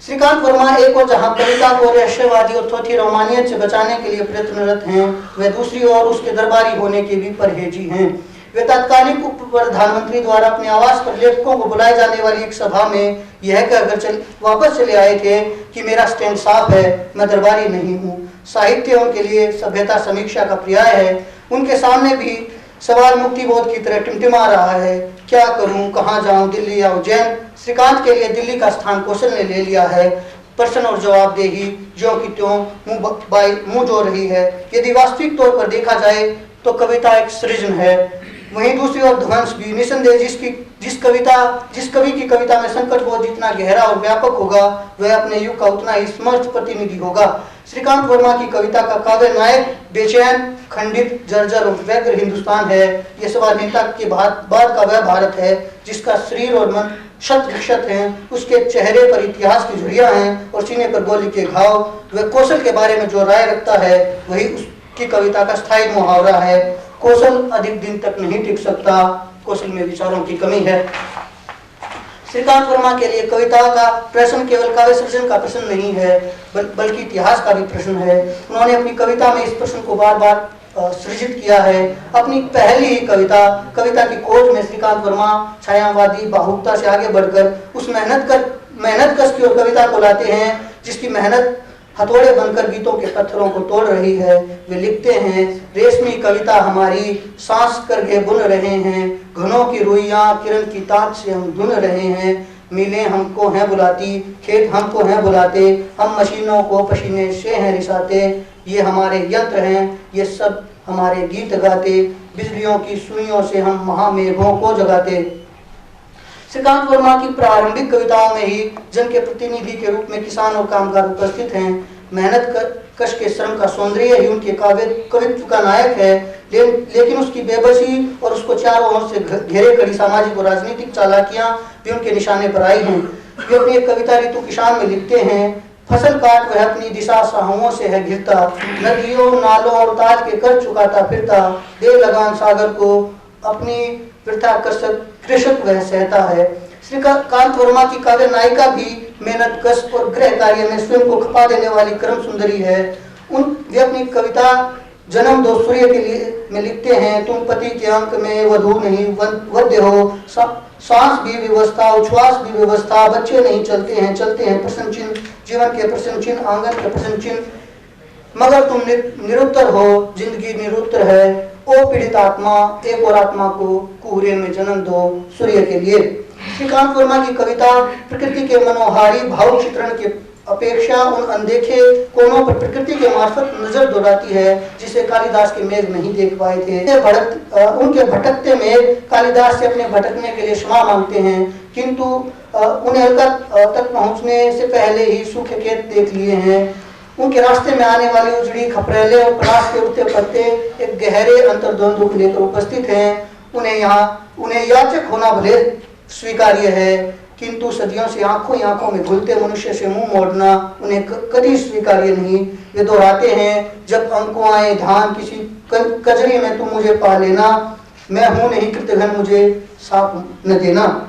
श्रीकांत वर्मा एक और जहां कविता को रहस्यवादी और थोथी रोमानियत से बचाने के लिए प्रयत्नरत हैं, वह दूसरी ओर उसके दरबारी होने के भी परहेजी हैं। वे तत्कालीन उप प्रधानमंत्री द्वारा अपने आवास पर लेखकों को बुलाए जाने वाली एक सभा में यह कहकर वापस चले आए थे कि मेरा स्टैंड साफ है, मैं दरबारी नहीं हूँ। साहित्य उनके लिए सभ्यता समीक्षा का पर्याय है। उनके सामने भी सवाल मुक्ति बोध की तरह टिमटिमा रहा है, क्या करूं, कहां जाऊं, दिल्ली या उज्जैन। श्रीकांत के लिए दिल्ली का स्थान कौशल ने ले लिया है। प्रश्न और जवाब देही ज्यों की त्यों मुंह जो रही है। यदि वास्तविक तौर पर देखा जाए तो कविता एक सृजन है, वहीं दूसरी ओर ध्वंस भी। निसंदेह जिस कवि की कविता में संकट बोध जितना गहरा और व्यापक होगा, वह अपने युग का उतना ही समर्थ प्रतिनिधि होगा। श्रीकांत वर्मा की कविता का काव्य नायक बेचैन, खंडित, जर्जर और व्यग्र हिंदुस्तान है। यह स्वाधीनता के बाद का वह भारत है जिसका शरीर और मन शत विक्षत हैं। उसके चेहरे पर इतिहास की झुर्रियां हैं और सीने पर गोली के घाव। वह कौशल के बारे में जो राय रखता है वही उसकी कविता का स्थायी मुहावरा है। कौशल अधिक दिन तक नहीं टिक सकता, कौशल में विचारों की कमी है। श्रीकांत वर्मा के लिए कविता का प्रश्न केवल काव्य सृजन का प्रश्न नहीं है, बल्कि इतिहास का भी प्रश्न है। उन्होंने अपनी कविता में इस प्रश्न को बार बार सृजित किया है। अपनी पहली ही कविता की खोज में श्रीकांत वर्मा छायावादी भावुकता से आगे बढ़कर उस मेहनत कश की ओर कविता को लाते हैं, जिसकी मेहनत हथौड़े बनकर गीतों के पत्थरों को तोड़ रही है। वे लिखते हैं, रेशमी कविता हमारी सांस करके बुन रहे हैं, घनों की रुइयां किरण की ताज से हम धुन रहे हैं, मिलें हमको हैं बुलाती, खेत हमको हैं बुलाते, हम मशीनों को पसीने से हैं रिसाते, ये हमारे यंत्र हैं, ये सब हमारे गीत गाते, बिजलियों की सुइयों से हम महामेघों को जगाते। श्रीकांत वर्मा की प्रारंभिक कविताओं में ही जन के प्रतिनिधि के रूप में किसान और कामगार उपस्थित हैं। मेहनत कश के श्रम का सौंदर्य ही उनके कवित्व का नायक है, लेकिन उसकी बेबसी और उसको चारों ओर से घेरे खड़ी सामाजिक और राजनीतिक चालाकियां भी उनके निशाने पर आई हैं। वे अपनी एक कविता ऋतु किसान में लिखते हैं, फसल काट वह अपनी दिशा साहुओं से है घिरता, नदियों नालों और ताज के कर चुकाता फिरता, दे लगान सागर को अपनी वृथा कृषक वह सहता है। श्रीकांत वर्मा की काव्य नायिका भी मेहनत कश और गृह कार्य में स्वयं को खपा देने वाली कर्म सुंदरी है। वे अपनी कविता जन्म दो सूर्य के लिए में लिखते हैं, तुम पति के अंक में वधू नहीं वध्य हो, सांस भी व्यवस्था उच्छ्वास भी व्यवस्था, बच्चे नहीं चलते हैं प्रश्न चिन्ह, जीवन के प्रश्न चिन्ह, आंगन के प्रश्न चिन्ह, मगर तुम निरुत्तर हो, जिंदगी निरुत्तर है, ओ पीड़ित आत्मा एक और आत्मा को कुहरे में जन्म दो सूर्य के लिए। श्रीकांत वर्मा की कविता प्रकृति के मनोहारी भाव चित्रण के अपेक्षा उन अनदेखे कोनों पर प्रकृति के मार्फत नजर दौड़ाती है, जिसे कालिदास के मेघ नहीं देख पाए थे। उनके भटकते मेघ कालिदास से अपने भटकने के लिए क्षमा मांगते हैं, किंतु उन्हें अलका तक पहुंचने से पहले ही सूखे खेत देख लिए हैं। उनके रास्ते में आने वाली उजड़ी खपरेले और पलाश के उठते पत्ते एक गहरे अंतर्द्वंद को लेकर उपस्थित हैं। उन्हें याचक होना भले स्वीकार्य है, किंतु सदियों से आंखों में घुलते मनुष्य से मुंह मोड़ना उन्हें कभी स्वीकार्य नहीं। वे दोहराते हैं, जब अंकों आए धान किसी कजरी में तुम मुझे पा लेना, मैं हूं नहीं कृतघ्न मुझे साप न देना।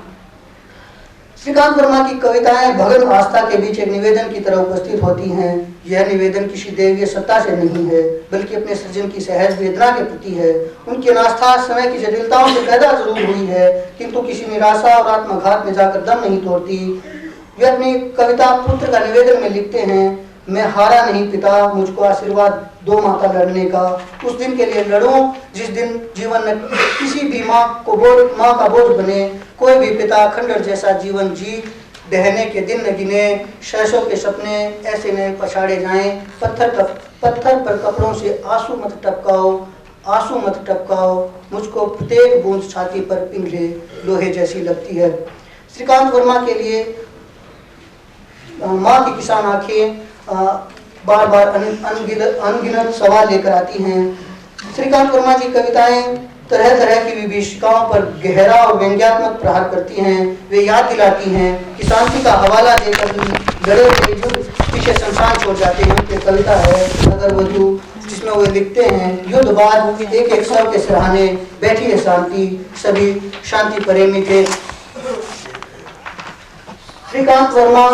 श्रीकांत वर्मा की कविताएं भगन आस्था के बीच एक निवेदन की तरह उपस्थित होती हैं। यह निवेदन किसी दैवीय सत्ता से नहीं है, बल्कि अपने सृजन की सहज वेदना के प्रति है। उनकी आस्था समय की जटिलताओं से पैदा जरूर हुई है, किंतु किसी निराशा और आत्मघात में जाकर दम नहीं तोड़ती। वे अपनी कविता पुत्र का निवेदन में लिखते हैं, मैं हारा नहीं पिता, मुझको आशीर्वाद दो माता लड़ने का, उस दिन के लिए लड़ूं जिस दिन जीवन में किसी भी माँ का बोझ बने, कोई भी पिता खंडर जैसा जीवन जी, बहने के दिन न गिने, शैशों के सपने ऐसे न पछाड़े जाएं, पत्थर पर कपड़ों से आंसू मत टपकाओ, मुझको प्रत्येक बूंद छाती पर पिघले लोहे जैसी लगती है। श्रीकांत वर्मा के लिए माँ की किसान आंखें बार बार अनगिनत सवाल लेकर आती हैं। श्रीकांत वर्मा की कविताएं तरह तरह की विभीषिकाओं पर गहरा और व्यंग्यात्मक प्रहार करती हैं। वे याद दिलाती हैं कि शांति का हवाला देकर लड़े हुए युद्ध पीछे शमशान छोड़ जाते हैं। उनकी कविता है नगर वधू, जिसमें वे लिखते हैं, युद्ध बाद एक शव के सिरहाने बैठी है शांति, सभी शांति प्रेमी थे। श्रीकांत वर्मा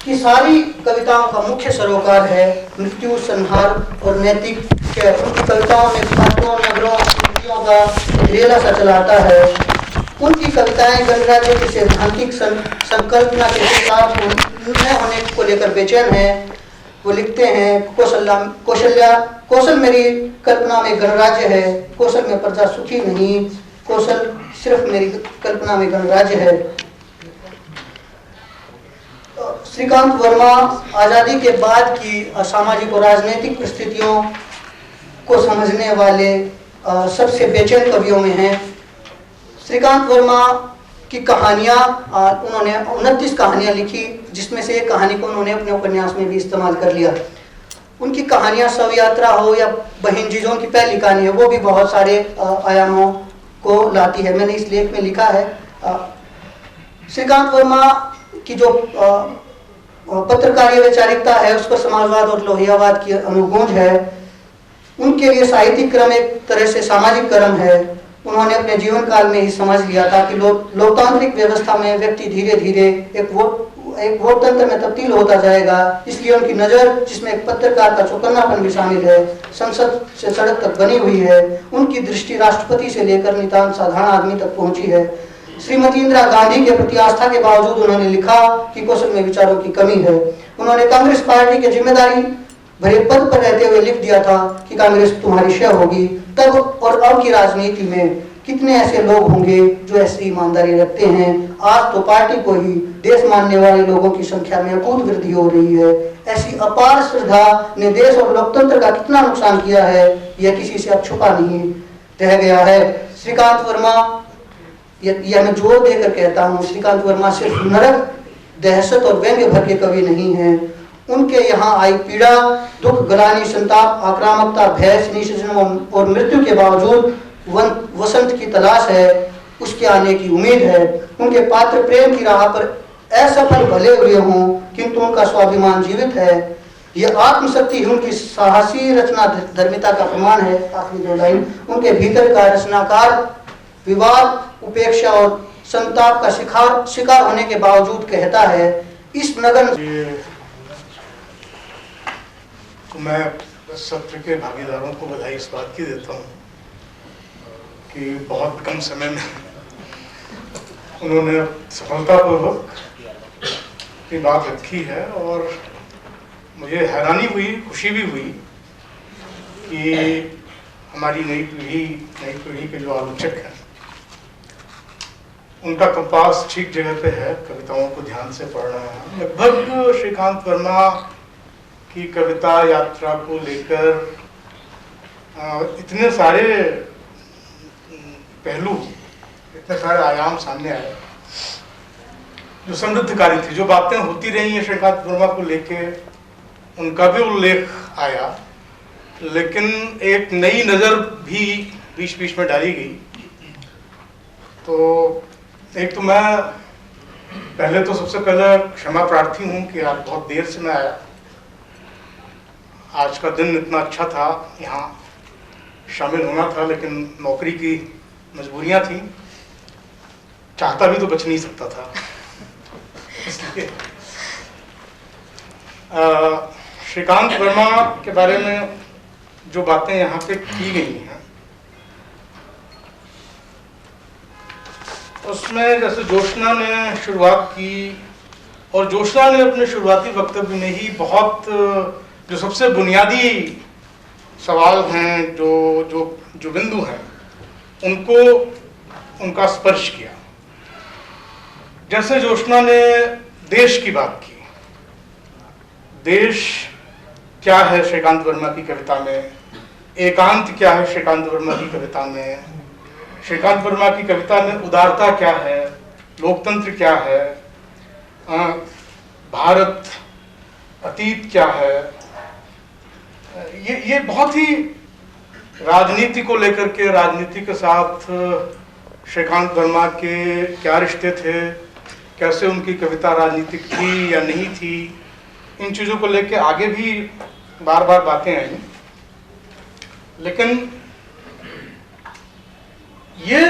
की सारी कविताओं का मुख्य सरोकार है मृत्यु, संहार और नैतिक। उनकी कविताओं में पात्रों, नगरों, स्मृतियों का रेला सा चलाता है। उनकी कविताएं गणराज्य की सैद्धांतिक संकल्पना के साथ न होने को लेकर बेचैन है। वो लिखते हैं, कौशल मेरी कल्पना में गणराज्य है, कौशल में प्रजा सुखी नहीं, कौशल सिर्फ मेरी कल्पना में गणराज्य है। श्रीकांत वर्मा आजादी के बाद की सामाजिक और राजनीतिक परिस्थितियों को समझने वाले सबसे बेचैन कवियों में हैं। श्रीकांत वर्मा की कहानियां, उन्होंने 29 कहानियां लिखी, जिसमें से एक कहानी को उन्होंने अपने उपन्यास में भी इस्तेमाल कर लिया। उनकी कहानियां शव यात्रा हो या बहन जीजों की पहली कहानी है, वो भी बहुत सारे आयामों को लाती है। मैंने इस लेख में लिखा है, श्रीकांत वर्मा की जो पत्रकारीय वैचारिकता है, उस पर समाजवाद और लोहियावाद की अनुगूंज है। उनके लिए साहित्यिक क्रम एक तरह से सामाजिक क्रम है। उन्होंने अपने जीवन काल में ही समझ लिया था कि लोकतांत्रिक व्यवस्था में व्यक्ति धीरे धीरे एक वोट तंत्र में तब्दील होता जाएगा। इसलिए उनकी नज़र, जिसमें एक पत्रकार का चौकन्नापन भी शामिल है, संसद से सड़क तक बनी हुई है, उनकी दृष्टि राष्ट्रपति से लेकर नितांत साधारण आदमी तक पहुंची है। श्रीमती इंदिरा गांधी के प्रति आस्था के बावजूद उन्होंने लिखा कि कौशल में विचारों की कमी है। उन्होंने कांग्रेस पार्टी के जिम्मेदारी भरे पद पर रहते हुए लिख दिया था कि कांग्रेस तुम्हारी शय होगी। तब और अब की राजनीति में कितने ऐसे लोग होंगे जो ऐसी ईमानदारी रखते हैं। आज तो पार्टी को ही देश मानने वाले लोगों की संख्या में अकूत वृद्धि हो रही है। ऐसी अपार श्रद्धा ने देश और लोकतंत्र का कितना नुकसान किया है, यह किसी से अब छुपा नहीं रह गया है। श्रीकांत वर्मा, यह मैं जोर देकर कहता हूँ, श्रीकांत वर्मा सिर्फ नरक, दहशत और व्यंग्य भर के कवि नहीं हैं। उनके यहाँ आई पीड़ा, दुख, ग्लानि, संताप, आक्रामकता, भय, निषेधन और मृत्यु के बावजूद वसंत की तलाश है, उसके आने की उम्मीद है। उनके पात्र प्रेम की राह पर असफल भले हुए हों, किंतु उनका स्वाभिमान जीवित है। यह आत्मशक्ति उनकी साहसी रचना धर्मिता का प्रमाण है। आखिरी 2 लाइन, उनके भीतर का रचनाकार विवाद, उपेक्षा और संताप का शिकार होने के बावजूद कहता है, इस नगन। तो मैं सत्र के भागीदारों को बधाई इस बात की देता हूँ कि बहुत कम समय में उन्होंने सफलतापूर्वक अपनी बात रखी है। और मुझे हैरानी हुई, खुशी भी हुई कि हमारी नई पीढ़ी के जो आलोचक हैं, उनका कंपास ठीक जगह पे है, कविताओं को ध्यान से पढ़ रहे हैं। लगभग श्रीकांत वर्मा की कविता यात्रा को लेकर इतने सारे पहलू, इतने सारे आयाम सामने आए जो समृद्धकारी थी। जो बातें होती रही हैं श्रीकांत वर्मा को लेके, उनका भी उल्लेख आया, लेकिन एक नई नज़र भी बीच बीच में डाली गई। तो एक तो मैं पहले तो सबसे पहले क्षमा प्रार्थी हूँ कि आज बहुत देर से मैं आया। आज का दिन इतना अच्छा था, यहाँ शामिल होना था, लेकिन नौकरी की मजबूरियाँ थी, चाहता भी तो बच नहीं सकता था। इसलिए श्रीकांत वर्मा के बारे में जो बातें यहाँ पे की गई हैं, उसमें जैसे जोशना ने शुरुआत की, और जोशना ने अपने शुरुआती वक्तव्य में ही बहुत जो सबसे बुनियादी सवाल हैं, जो बिंदु हैं, उनका स्पर्श किया। जैसे जोशना ने देश की बात की, देश क्या है श्रीकांत वर्मा की कविता में, एकांत क्या है श्रीकांत वर्मा की कविता में, श्रीकांत वर्मा की कविता में उदारता क्या है, लोकतंत्र क्या है, भारत अतीत क्या है, ये बहुत ही राजनीति को लेकर के, राजनीति के साथ श्रीकांत वर्मा के क्या रिश्ते थे, कैसे उनकी कविता राजनीतिक थी या नहीं थी, इन चीज़ों को लेकर आगे भी बार बार बातें आई। लेकिन ये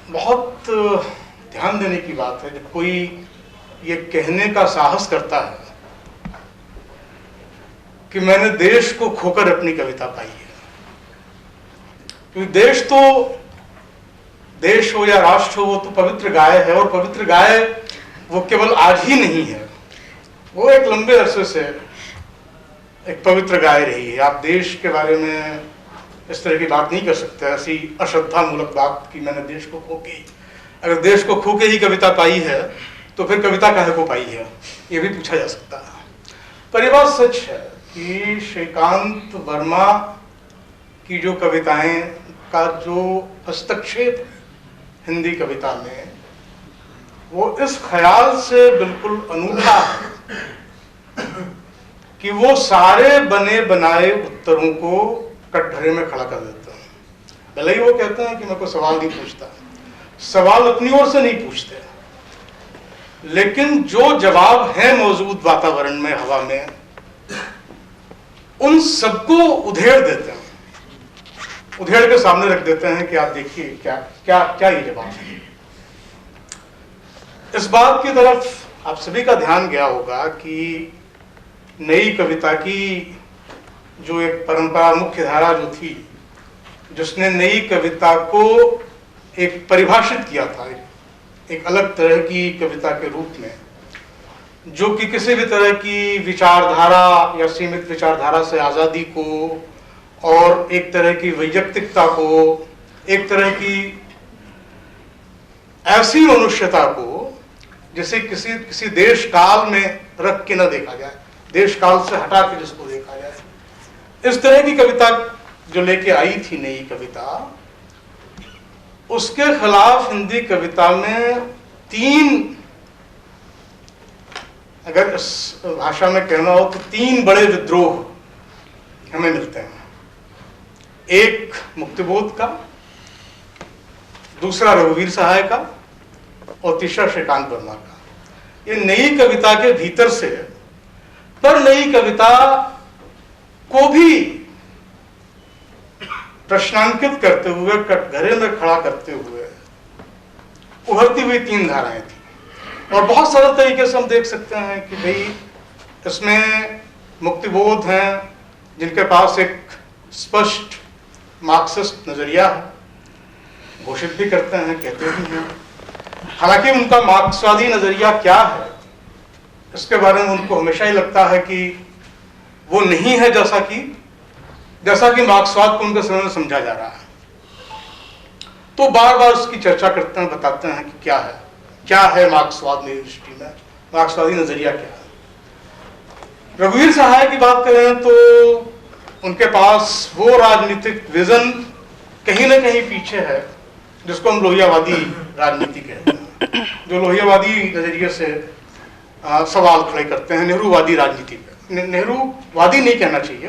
बहुत ध्यान देने की बात है जब कोई ये कहने का साहस करता है कि मैंने देश को खोकर अपनी कविता पाई है। क्योंकि देश हो या राष्ट्र हो, वो तो पवित्र गाय है, और पवित्र गाय वो केवल आज ही नहीं है, वो एक लंबे अरसे से एक पवित्र गाय रही है। आप देश के बारे में इस तरह की बात नहीं कर सकते, ऐसी अश्रद्धा मूलक बात कि मैंने देश को खो के, अगर देश को खो के ही कविता पाई है तो फिर कविता काहे को पाई है, ये भी पूछा जा सकता है। पर ये बात सच है कि श्रीकांत वर्मा की जो कविताएं का जो हस्तक्षेप हिंदी कविता में, वो इस ख्याल से बिल्कुल अनूठा है कि वो सारे बने बनाए उत्तरों को कटघरे में खड़ा कर देते हैं। भले ही वो कहते हैं कि मैं कोई सवाल नहीं पूछता, सवाल अपनी ओर से नहीं पूछते, लेकिन जो जवाब है मौजूद वातावरण में, हवा में, उन सबको उधेड़ देते हैं, उधेड़ के सामने रख देते हैं कि आप देखिए क्या क्या क्या ये जवाब है। इस बात की तरफ आप सभी का ध्यान गया होगा कि नई कविता की जो एक परंपरा, मुख्य धारा जो थी, जिसने नई कविता को एक परिभाषित किया था एक अलग तरह की कविता के रूप में, जो कि किसी भी तरह की विचारधारा या सीमित विचारधारा से आज़ादी को और एक तरह की वैयक्तिकता को, एक तरह की ऐसी मनुष्यता को जिसे किसी देश काल में रख के न देखा जाए, देश काल से हटा के जिसको देखा जाए, इस तरह की कविता जो लेके आई थी नई कविता, उसके खिलाफ हिंदी कविता में 3, अगर इस भाषा में कहना हो तो 3 बड़े विद्रोह हमें मिलते हैं। एक मुक्तिबोध का, दूसरा रघुवीर सहाय का और तीसरा श्रीकांत वर्मा का। ये नई कविता के भीतर से, पर नई कविता को भी प्रश्नांकित करते हुए, कटघरे में खड़ा करते हुए उभरती हुई 3 धाराएं थी। और बहुत सरल तरीके से हम देख सकते हैं कि भाई इसमें मुक्तिबोध हैं जिनके पास एक स्पष्ट मार्क्सिस्ट नजरिया है, घोषित भी करते हैं, कहते भी हैं। हालांकि उनका मार्क्सवादी नजरिया क्या है इसके बारे में उनको हमेशा ही लगता है कि वो नहीं है जैसा कि मार्क्सवाद को उनके समय में समझा जा रहा है। तो बार बार उसकी चर्चा करते हैं, बताते हैं कि क्या है मार्क्सवाद मेरी दृष्टि में, मार्क्सवादी नजरिया क्या है। रघुवीर सहाय की बात करें तो उनके पास वो राजनीतिक विजन कहीं ना कहीं पीछे है जिसको हम लोहियावादी राजनीति कहते हैं, जो लोहियावादी नजरिए से सवाल खड़े करते हैं नेहरूवादी राजनीति पे। नेहरूवादी नहीं कहना चाहिए,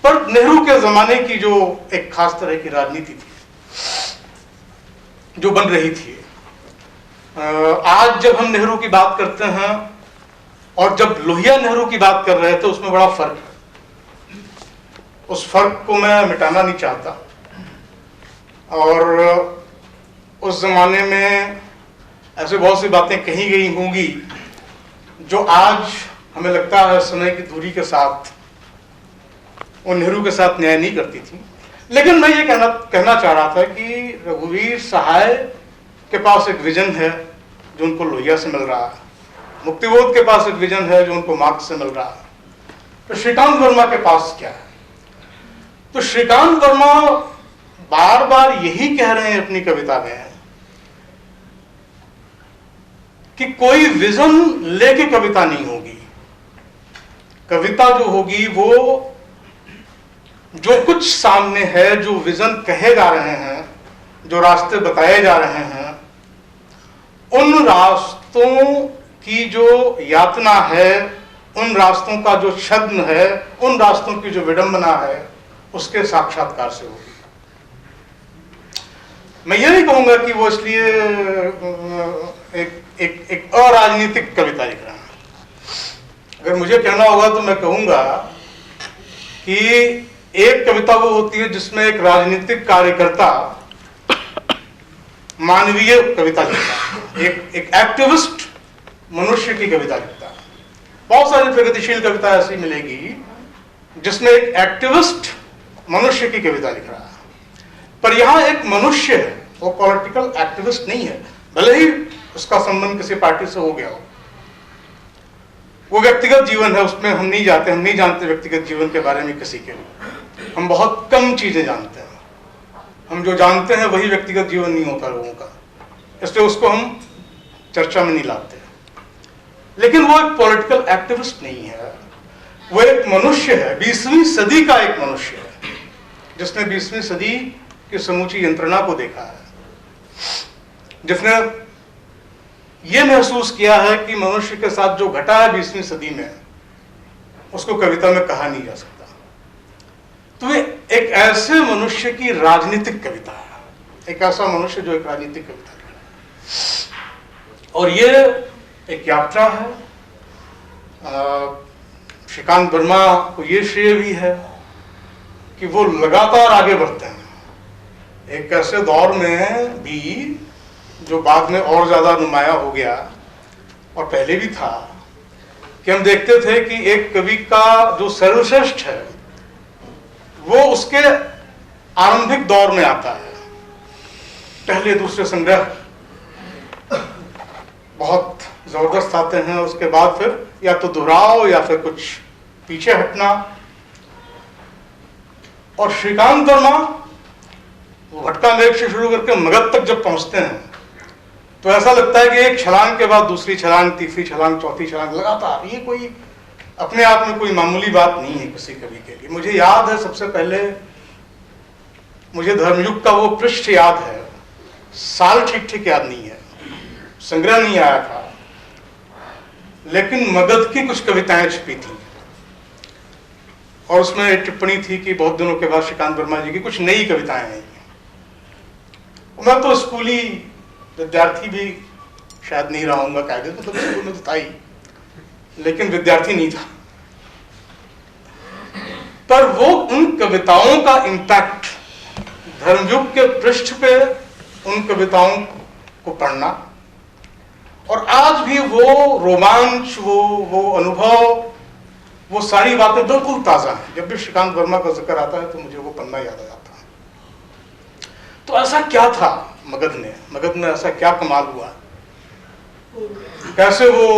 पर नेहरू के जमाने की जो एक खास तरह की राजनीति थी जो बन रही थी। आज जब हम नेहरू की बात करते हैं और जब लोहिया नेहरू की बात कर रहे थे, उसमें बड़ा फर्क है। उस फर्क को मैं मिटाना नहीं चाहता। और उस जमाने में ऐसे बहुत सी बातें कही गई होंगी जो आज हमें लगता है समय की दूरी के साथ वो नेहरू के साथ न्याय नहीं करती थी। लेकिन मैं ये कहना चाह रहा था कि रघुवीर सहाय के पास एक विजन है जो उनको लोहिया से मिल रहा है, मुक्तिबोध के पास एक विजन है जो उनको मार्क्स से मिल रहा है। तो श्रीकांत वर्मा के पास क्या है? तो श्रीकांत वर्मा बार बार यही कह रहे हैं अपनी कविता में कि कोई विजन लेके कविता नहीं होगी। कविता जो होगी वो जो कुछ सामने है, जो विजन कहे जा रहे हैं, जो रास्ते बताए जा रहे हैं, उन रास्तों की जो यातना है, उन रास्तों का जो छद्म है, उन रास्तों की जो विडंबना है, उसके साक्षात्कार से होगी। मैं ये नहीं कहूंगा कि वो इसलिए एक अराजनीतिक कविता लिख रहा है। अगर मुझे कहना होगा तो मैं कहूंगा कि एक कविता वो होती है जिसमें एक राजनीतिक कार्यकर्ता मानवीय कविता लिखता है, एक एक्टिविस्ट मनुष्य की कविता लिखता है। बहुत सारी प्रगतिशील कविता ऐसी मिलेगी जिसमें एक एक्टिविस्ट मनुष्य की कविता लिख रहा है, पर यहां एक मनुष्य है, वो पॉलिटिकल एक्टिविस्ट नहीं है, भले ही उसका संबंध किसी पार्टी से हो गया हो। वो व्यक्तिगत जीवन है, उसमें हम नहीं जाते, हम नहीं जानते व्यक्तिगत जीवन के बारे में किसी के। हम बहुत कम चीजें जानते हैं, हम जो जानते हैं वही व्यक्तिगत जीवन नहीं होता लोगों का, इसलिए उसको हम चर्चा में नहीं लाते। लेकिन वो एक पॉलिटिकल एक्टिविस्ट नहीं है, वो एक मनुष्य है, 20वीं सदी का एक मनुष्य है जिसने 20वीं सदी की समूची यंत्रणा को देखा है, जिसने ये महसूस किया है कि मनुष्य के साथ जो घटा है 20वीं सदी में, उसको कविता में कहा नहीं जा सकता। तो ये एक ऐसे मनुष्य की राजनीतिक कविता है, एक ऐसा मनुष्य जो एक राजनीतिक कविता लिखा है। और ये एक यात्रा है। श्रीकांत वर्मा को ये श्रेय भी है कि वो लगातार आगे बढ़ते हैं, एक ऐसे दौर में भी जो बाद में और ज्यादा नुमाया हो गया, और पहले भी था कि हम देखते थे कि एक कवि का जो सर्वश्रेष्ठ है वो उसके आरंभिक दौर में आता है। पहले दूसरे संग्रह बहुत जबरदस्त आते हैं, उसके बाद फिर या तो दोहराव या फिर कुछ पीछे हटना। और श्रीकांत वर्मा वो भटका मेघ से शुरू करके मगध तक जब पहुंचते हैं तो ऐसा लगता है कि एक छलांग के बाद दूसरी छलांग, तीसरी छलांग, चौथी छलांग लगातार। ये कोई अपने आप में कोई मामूली बात नहीं है किसी कवि के लिए। मुझे याद है सबसे पहले मुझे धर्मयुग का वो पृष्ठ याद है, साल ठीक ठीक याद नहीं है, संग्रह नहीं आया था, लेकिन मगध की कुछ कविताएं छपी थी और उसमें एक टिप्पणी थी कि बहुत दिनों के बाद श्रीकांत वर्मा जी की कुछ नई कविताएं आई। मैं तो स्कूली विद्यार्थी भी शायद नहीं रहूंगा, कायदे तो स्कूल में तो था ही, लेकिन विद्यार्थी नहीं था। पर वो उन कविताओं का इंपैक्ट, धर्मयुग के पृष्ठ पे उन कविताओं को पढ़ना, और आज भी वो रोमांच, वो अनुभव, वो सारी बातें बिल्कुल ताजा हैं। जब भी श्रीकांत वर्मा का जिक्र आता है तो मुझे वो पन्ना याद आ जाता है। तो ऐसा क्या था मगध में ऐसा क्या कमाल हुआ, कैसे वो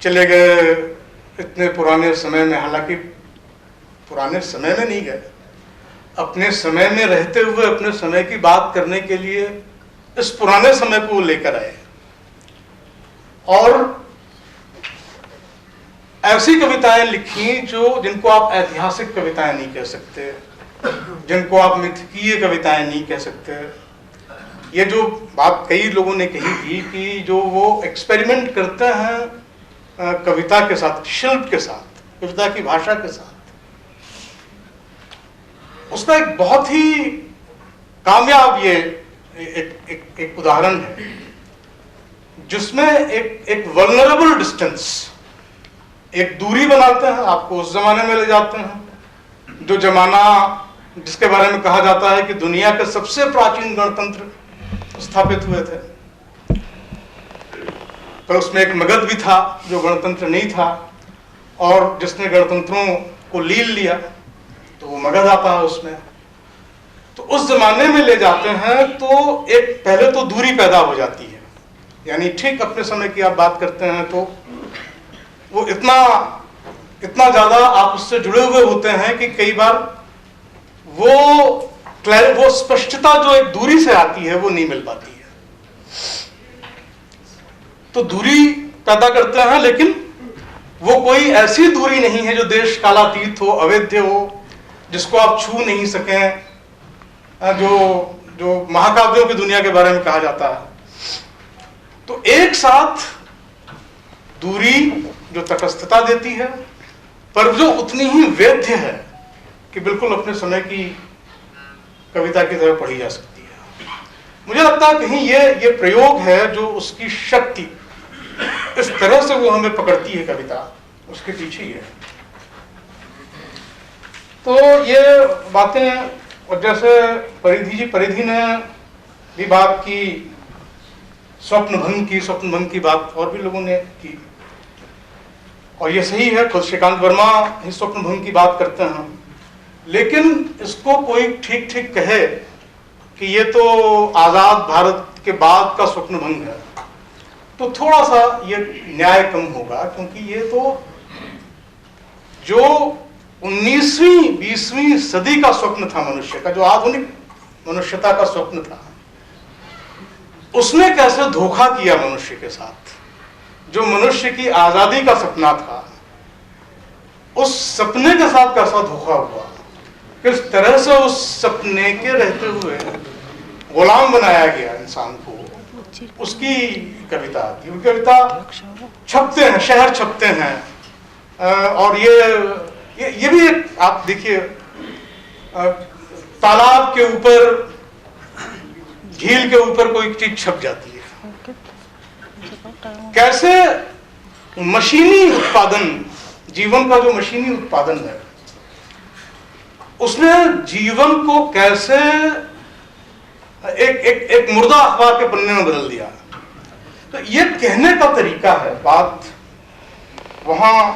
चले गए इतने पुराने समय में, हालांकि पुराने समय में नहीं गए, अपने समय में रहते हुए अपने समय की बात करने के लिए इस पुराने समय को लेकर आए और ऐसी कविताएं लिखी जिनको आप ऐतिहासिक कविताएं नहीं कह सकते, जिनको आप मिथकीय कविताएं नहीं कह सकते। ये जो बात कई लोगों ने कही थी कि जो वो एक्सपेरिमेंट करते हैं कविता के साथ, शिल्प के साथ, कविता की भाषा के साथ, उसका एक बहुत ही कामयाब ये एक उदाहरण है जिसमें एक वल्नरेबल डिस्टेंस, एक दूरी बनाते हैं, आपको उस जमाने में ले जाते हैं जो जमाना जिसके बारे में कहा जाता है कि दुनिया के सबसे प्राचीन गणतंत्र स्थापित हुए थे। पर उसमें एक मगध भी था जो गणतंत्र नहीं था, और जिसने गणतंत्रों को लील लिया तो वो मगध आता है उसमें। तो उस जमाने में ले जाते हैं तो एक पहले तो दूरी पैदा हो जाती है, यानी ठीक अपने समय की आप बात करते हैं तो वो इतना ज्यादा आप उससे जुड़े हुए होते हैं कि कई बार वो स्पष्टता जो एक दूरी से आती है वो नहीं मिल पाती है। तो दूरी पैदा करते हैं, लेकिन वो कोई ऐसी दूरी नहीं है जो देश कालातीत हो, अवैध हो, जिसको आप छू नहीं सकें, जो महाकाव्यों की दुनिया के बारे में कहा जाता है। तो एक साथ दूरी जो तटस्थता देती है, पर जो उतनी ही वैद्य है कि बिल्कुल अपने समय की कविता की तरह पढ़ी जा सकती है। मुझे लगता है कहीं ये प्रयोग है जो उसकी शक्ति, इस तरह से वो हमें पकड़ती है कविता, उसके पीछे ही है। तो ये बातें, और जैसे परिधि ने भी बात की, स्वप्नभंग की बात और भी लोगों ने की, और ये सही है, खुद श्रीकांत वर्मा ही स्वप्नभंग की बात करते हैं। लेकिन इसको कोई ठीक ठीक कहे कि ये तो आजाद भारत के बाद का स्वप्नभंग है, तो थोड़ा सा ये न्याय कम होगा, क्योंकि ये तो जो 19वीं 20वीं सदी का स्वप्न था मनुष्य का, जो आधुनिक मनुष्यता का स्वप्न था, उसने कैसे धोखा किया मनुष्य के साथ। जो मनुष्य की आजादी का सपना था, उस सपने के साथ कैसा धोखा हुआ, किस तरह से उस सपने के रहते हुए गुलाम बनाया गया इंसान को, उसकी कविता आती है। कविता छपते हैं, शहर छपते हैं, और ये भी एक, आप देखिए, तालाब के ऊपर, झील के ऊपर कोई चीज छप जाती है। कैसे मशीनी उत्पादन, जीवन का जो मशीनी उत्पादन है, उसने जीवन को कैसे एक मुर्दा अखबार के पन्ने में बदल दिया। तो ये कहने का तरीका है, बात वहां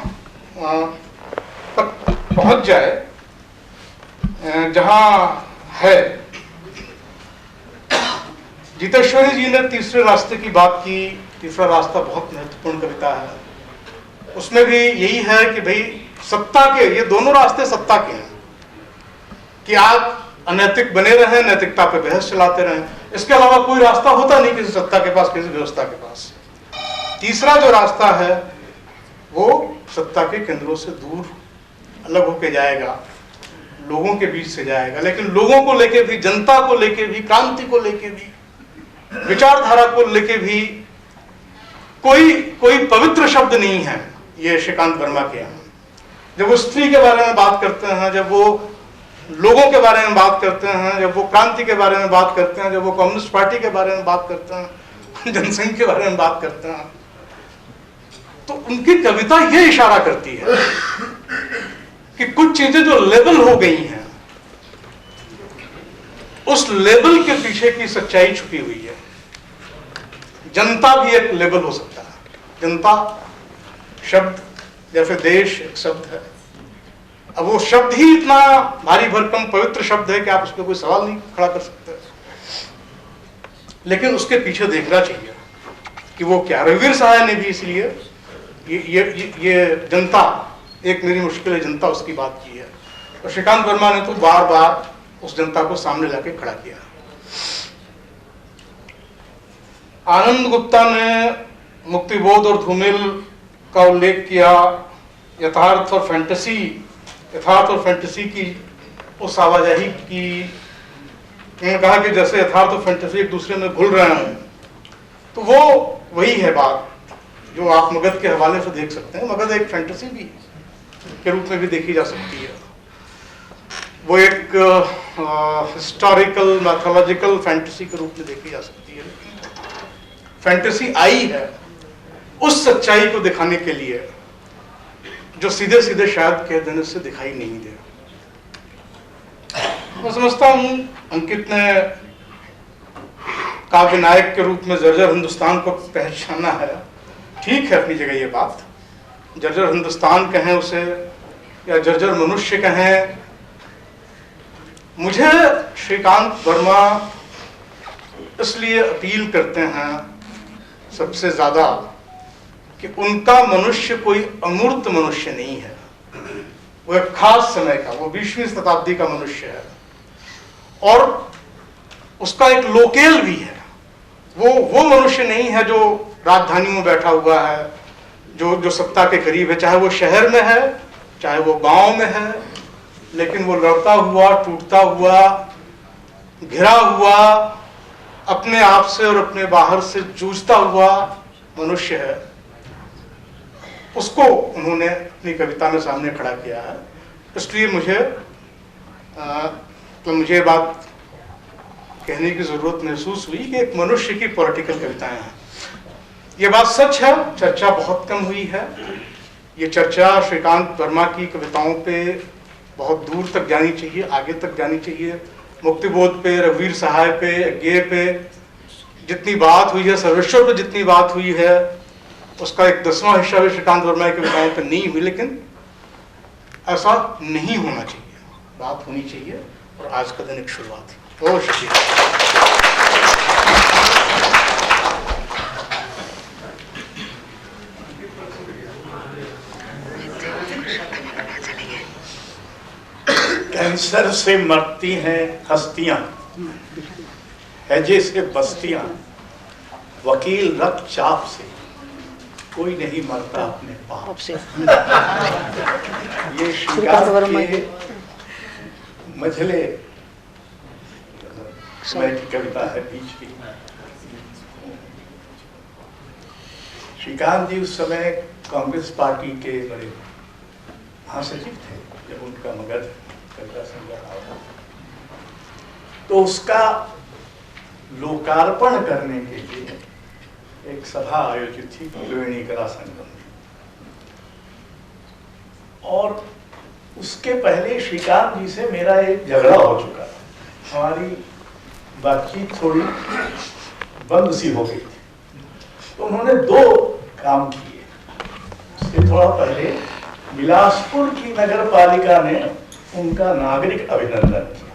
तक पहुंच जाए जहां है। गीतेश्वरी जी ने तीसरे रास्ते की बात की। तीसरा रास्ता बहुत महत्वपूर्ण कविता है। उसमें भी यही है कि भाई सत्ता के, ये दोनों रास्ते सत्ता के हैं कि आप अनैतिक बने रहें, नैतिकता पे बहस चलाते रहें। इसके अलावा कोई रास्ता होता नहीं किसी सत्ता के पास, किसी व्यवस्था के पास। तीसरा जो रास्ता है वो सत्ता के केंद्रों से दूर अलग होके जाएगा, लोगों के बीच से जाएगा, लेकिन लोगों को लेके भी, जनता को लेके भी, क्रांति को लेके भी, विचारधारा को लेके भी कोई पवित्र शब्द नहीं है ये श्रीकांत वर्मा के यहाँ। जब वो स्त्री के बारे में बात करते हैं, जब वो लोगों के बारे में बात करते हैं, जब वो क्रांति के बारे में बात करते हैं, जब वो कम्युनिस्ट पार्टी के बारे में बात करते हैं, जनसंघ के बारे में बात करते हैं, तो उनकी कविता ये इशारा करती है कि कुछ चीजें जो लेबल हो गई हैं, उस लेबल के पीछे की सच्चाई छुपी हुई है। जनता भी एक लेबल हो सकता है। जनता शब्द, जैसे देश एक शब्द है। अब वो शब्द ही इतना भारी भरकम पवित्र शब्द है कि आप उस पर कोई सवाल नहीं खड़ा कर सकते, लेकिन उसके पीछे देखना चाहिए कि वो क्या। रघुवीर सहाय ने भी इसलिए ये जनता एक मेरी मुश्किल है जनता, उसकी बात की है। और श्रीकांत वर्मा ने तो बार बार उस जनता को सामने लाके खड़ा किया। आनंद गुप्ता ने मुक्तिबोध और धूमिल का उल्लेख किया। यथार्थ और फैंटेसी की उस आवाजाही की, उन्होंने कहा कि जैसे यथार्थ और फैंटेसी एक दूसरे में घुल रहे हैं। तो वो वही है बात जो आप मगध के हवाले से देख सकते हैं। मगध एक फैंटेसी भी के रूप में भी देखी जा सकती है। वो एक हिस्टोरिकल मैथोलॉजिकल फैंटेसी के रूप में देखी जा सकती है। फैंटेसी आई है उस सच्चाई को दिखाने के लिए जो सीधे सीधे शायद कह देने से दिखाई नहीं दे। मैं समझता हूं अंकित ने काव्य नायक के रूप में जर्जर हिंदुस्तान को पहचाना है। ठीक है अपनी जगह ये बात, जर्जर हिंदुस्तान कहें उसे या जर्जर मनुष्य कहें। मुझे श्रीकांत वर्मा इसलिए अपील करते हैं सबसे ज्यादा कि उनका मनुष्य कोई अमूर्त मनुष्य नहीं है। वो एक खास समय का, वो 20वीं शताब्दी का मनुष्य है और उसका एक लोकेल भी है। वो मनुष्य नहीं है जो राजधानी में बैठा हुआ है, जो सत्ता के करीब है, चाहे वो शहर में है चाहे वो गांव में है, लेकिन वो लड़ता हुआ, टूटता हुआ, घिरा हुआ, अपने आप से और अपने बाहर से जूझता हुआ मनुष्य है। उसको उन्होंने अपनी कविता में सामने खड़ा किया है। इसलिए मुझे बात कहने की जरूरत महसूस हुई कि एक मनुष्य की पॉलिटिकल कविताएं हैं। ये बात सच है, चर्चा बहुत कम हुई है। ये चर्चा श्रीकांत वर्मा की कविताओं पे बहुत दूर तक जानी चाहिए, आगे तक जानी चाहिए। मुक्तिबोध पे, रघुवीर सहाय पे, अज्ञेय पे जितनी बात हुई है, सर्वेश्वर पे जितनी बात हुई है, उसका एक 10वां हिस्सा भी श्रीकांत वर्मा की कविताओं पे नहीं हुई। लेकिन ऐसा नहीं होना चाहिए, बात होनी चाहिए। और आज का दिन एक शुरुआत है। बहुत शुक्रिया। कैंसर से मरती हैं हस्तियां, हैजे से बस्तियां, वकील रक्तचाप से, कोई नहीं मरता अपने पाप से। ये श्रीकांत के मझले समय की कविता है, बीच की। श्रीकांत जी उस समय कांग्रेस पार्टी के बड़े महासचिव थे जब उनका मगध कविता संग्रह आया। तो उसका लोकार्पण करने के लिए एक सभा आयोजित थी त्रिवेणी कला संगम में, और उसके पहले श्रीकांत जी से मेरा एक झगड़ा हो चुका था। हमारी बातचीत थोड़ी बंद सी हो गई थी। तो उन्होंने 2 काम किए। उससे थोड़ा पहले बिलासपुर की नगर पालिका ने उनका नागरिक अभिनंदन किया।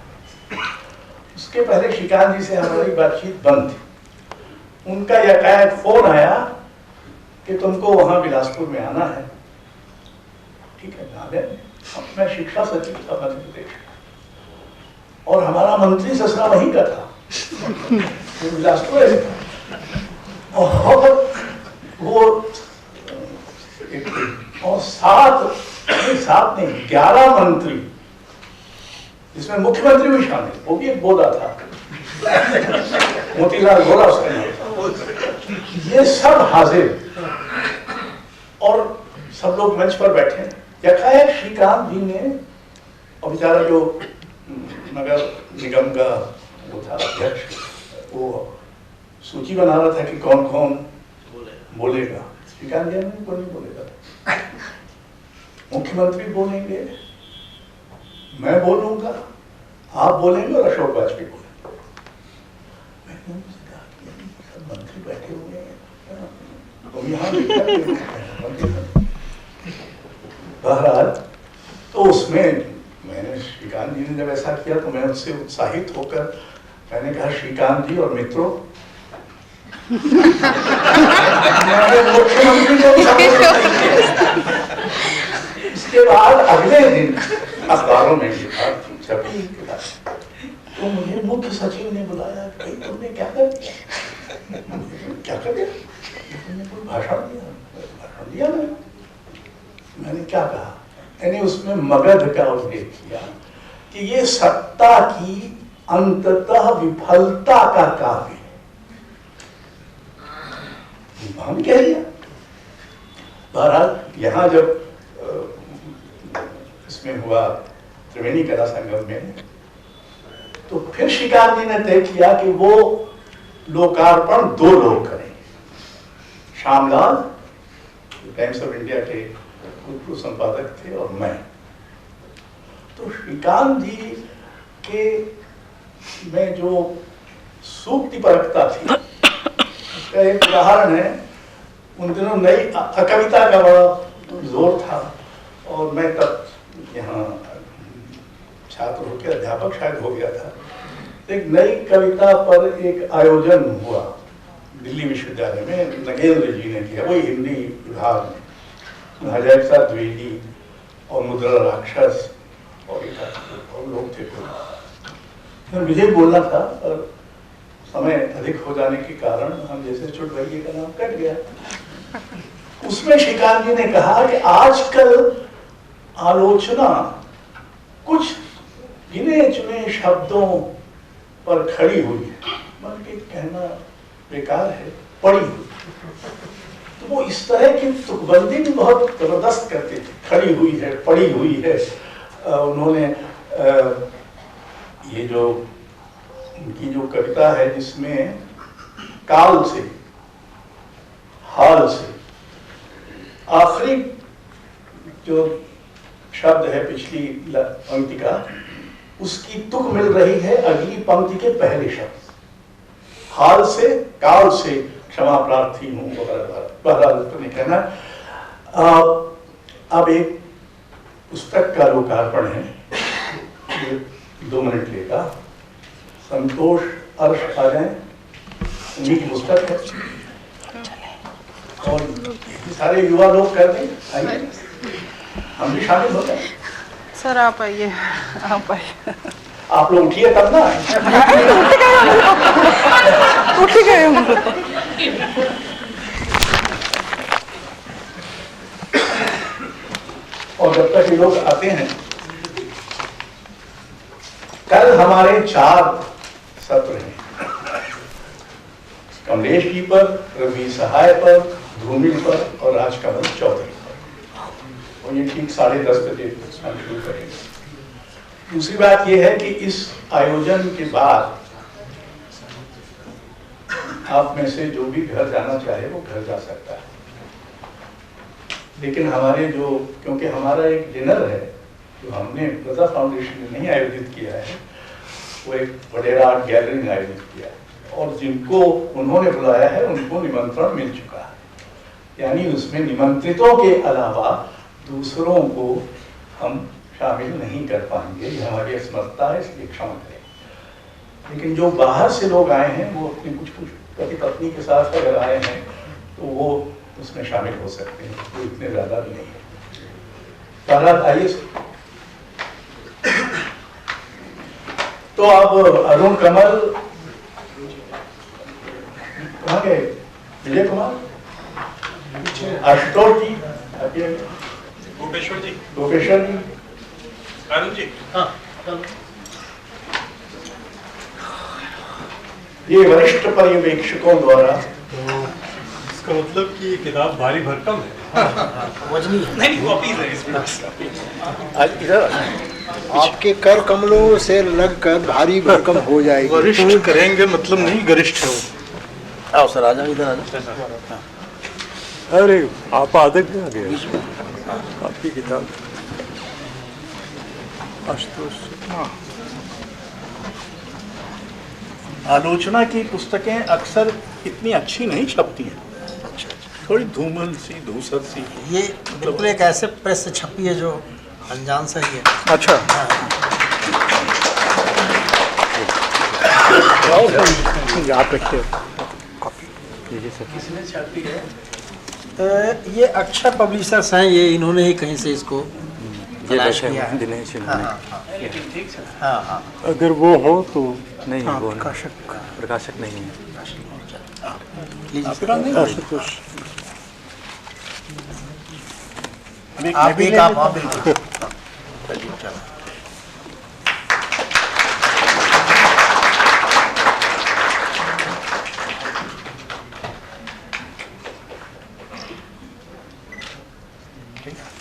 उसके पहले श्रीकांत जी से हमारी बातचीत बंद थी। उनका एकाएक फोन आया कि तुमको वहां बिलासपुर में आना है। ठीक है, आ गए। मैं शिक्षा सचिव था मध्य प्रदेश और हमारा मंत्री ससुरा वहीं का था, बिलासपुर था। और वो और 7 नहीं 11 मंत्री, जिसमें मुख्यमंत्री भी शामिल, वो भी एक बोधा था, मोतीलाल वोरा उसका नाम था। ये सब हाजिर और सब लोग मंच पर बैठे। यकाएक श्रीकांत जी ने, और बेचारा जो नगर निगम का वो था अध्यक्ष, वो सूची बना रहा था कि कौन कौन बोलेगा। श्रीकांत जी ने कोई नहीं बोलेगा, मुख्यमंत्री बोलेंगे, मैं बोलूंगा, आप बोलेंगे और अशोक वाजपेयी बोलेंगे। मैंने उनसे कहा कि सब मंत्री बैठे हुए हैं, तुम यहाँ बहरहाल। तो उसमें मैंने श्रीकांत जी ने जब ऐसा किया तो मैं उनसे उत्साहित होकर मैंने कहा, श्रीकांत जी और मित्रों, मुख्यमंत्री इसके बाद अगले दिन अखबारों में छपी तो मुझे मुख्य सचिव ने बुलाया, भाई तुमने क्या कर दिया? क्या कर दिया? तुमने कोई भाषण दिया मैंने क्या कहा? मैंने उसमें मगध का उल्लेख किया कि ये सत्ता की अंततः विफलता का काव्य हम कह दिया। बहरहाल यहाँ जब इसमें हुआ त्रिवेणी कला संगम में, तो फिर श्रीकांत जी ने तय किया कि वो लोकार्पण 2 लोग करें, श्यामलाल टाइम्स ऑफ इंडिया के पूर्व संपादक थे और मैं। तो श्रीकांत जी के में जो सूक्तिपरकता थी उसका एक उदाहरण है। उन दिनों नई कविता का बड़ा जोर था और मैं तब यहाँ छात्र होकर अध्यापक शायद हो गया था। एक नई कविता पर एक आयोजन हुआ दिल्ली विश्वविद्यालय में, नगेंद्र जी ने किया, वही हिंदी विभाग में, हजारिका द्विवेदी और मुद्रा राक्षस और लोग थे। मुझे बोलना था और समय अधिक हो जाने के कारण हम जैसे चुटवैये का नाम कट गया। उसमें श्रीकांत जी ने कहा कि आजकल आलोचना कुछ गिने चुने शब्दों पर खड़ी हुई है, बल्कि कहना बेकार है, पड़ी हुई। तो वो इस तरह की तुकबंदी भी बहुत जबरदस्त करते थे, खड़ी हुई है, पड़ी हुई है। उन्होंने ये जो उनकी जो कविता है जिसमें काल से हाल से आखिरी जो शब्द है पिछली पंक्ति का, उसकी तुक मिल रही है अगली पंक्ति के पहले शब्द, हाल से काल से क्षमा प्रार्थी हूँ बहरहाल तो नहीं कहना। अब एक पुस्तक का लोकार्पण है, 2 मिनट लेगा। संतोष अर्श आ जाए, उन्हीं की पुस्तक है और सारे युवा लोग कर दें, आइए हम भी शामिल हो जाए। सर आप आइए, आप आइए। आप लोग उठिए तब ना। उठ गए हम लोग। और जब तक ये लोग आते हैं, कल हमारे 4 सत्र हैं, कमलेश जी पर, रवि सहाय पर, धूमिल पर और राजकमल चौधरी पर, और ये ठीक 10:30 बजे हम शुरू करेंगे। दूसरी बात यह है कि इस आयोजन के बाद आप में से जो भी घर जाना चाहे वो घर जा सकता है, लेकिन हमारे जो, क्योंकि हमारा एक डिनर है जो हमने प्रजा फाउंडेशन ने नहीं आयोजित किया है, वो एक वडेरा आर्ट गैलरी ने आयोजित किया है और जिनको उन्होंने बुलाया है उनको निमंत्रण मिल चुका है। यानी उसमें निमंत्रितों के अलावा दूसरों को हम शामिल नहीं कर पाएंगे, ये हमारी असमर्थता है, इसलिए क्षमा करें। लेकिन जो बाहर से लोग आए हैं वो अपनी कुछ पति पत्नी के साथ अगर आए हैं तो वो उसमें शामिल हो सकते हैं, वो इतने ज्यादा भी नहीं है। तारात आइए। तो अब अरुण कमल कहाँ गए? विजय कुमार, आशुतोष जी, भूपेश्वर जी, भूपेश्वर जी, अरुण जी। हाँ ये वरिष्ठ पर्यवेक्षकों द्वारा। इसका मतलब कि ये किताब भारी भरकम है। वजनी है। नहीं, कॉपीज है इसमें। इधर आपके कर कमलों से लगकर भारी भरकम हो जाएगी। वरिष्ठ करेंगे मतलब नहीं, गरिष्ठ है वो। आओ सर, आ जाओ इधर, आ जाओ। अरे आप आदत में आ गए, आपकी किताब आशुतोष। आलोचना की पुस्तकें अक्सर इतनी अच्छी नहीं छपती हैं, थोड़ी धूमल सी, धूसर सी। ये बिल्कुल एक ऐसे प्रेस से छपी है जो अनजान सा ही है। अच्छा, याद रखिए। किसने छापी है? ये अक्षर पब्लिशर्स हैं, ये इन्होंने ही कहीं से इसको तलाश किया है। दिनेश हाँ हाँ हाँ हाँ। अगर वो हो तो नहीं, हाँ, वो प्रकाशक नहीं है। आशुतोष। आप एक आप, हाँ बिल्कुल। चलो।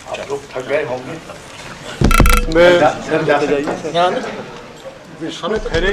आप लोग थक गए होंगे। मैं सर जा सकते हैं? यहाँ विष्णु खरे।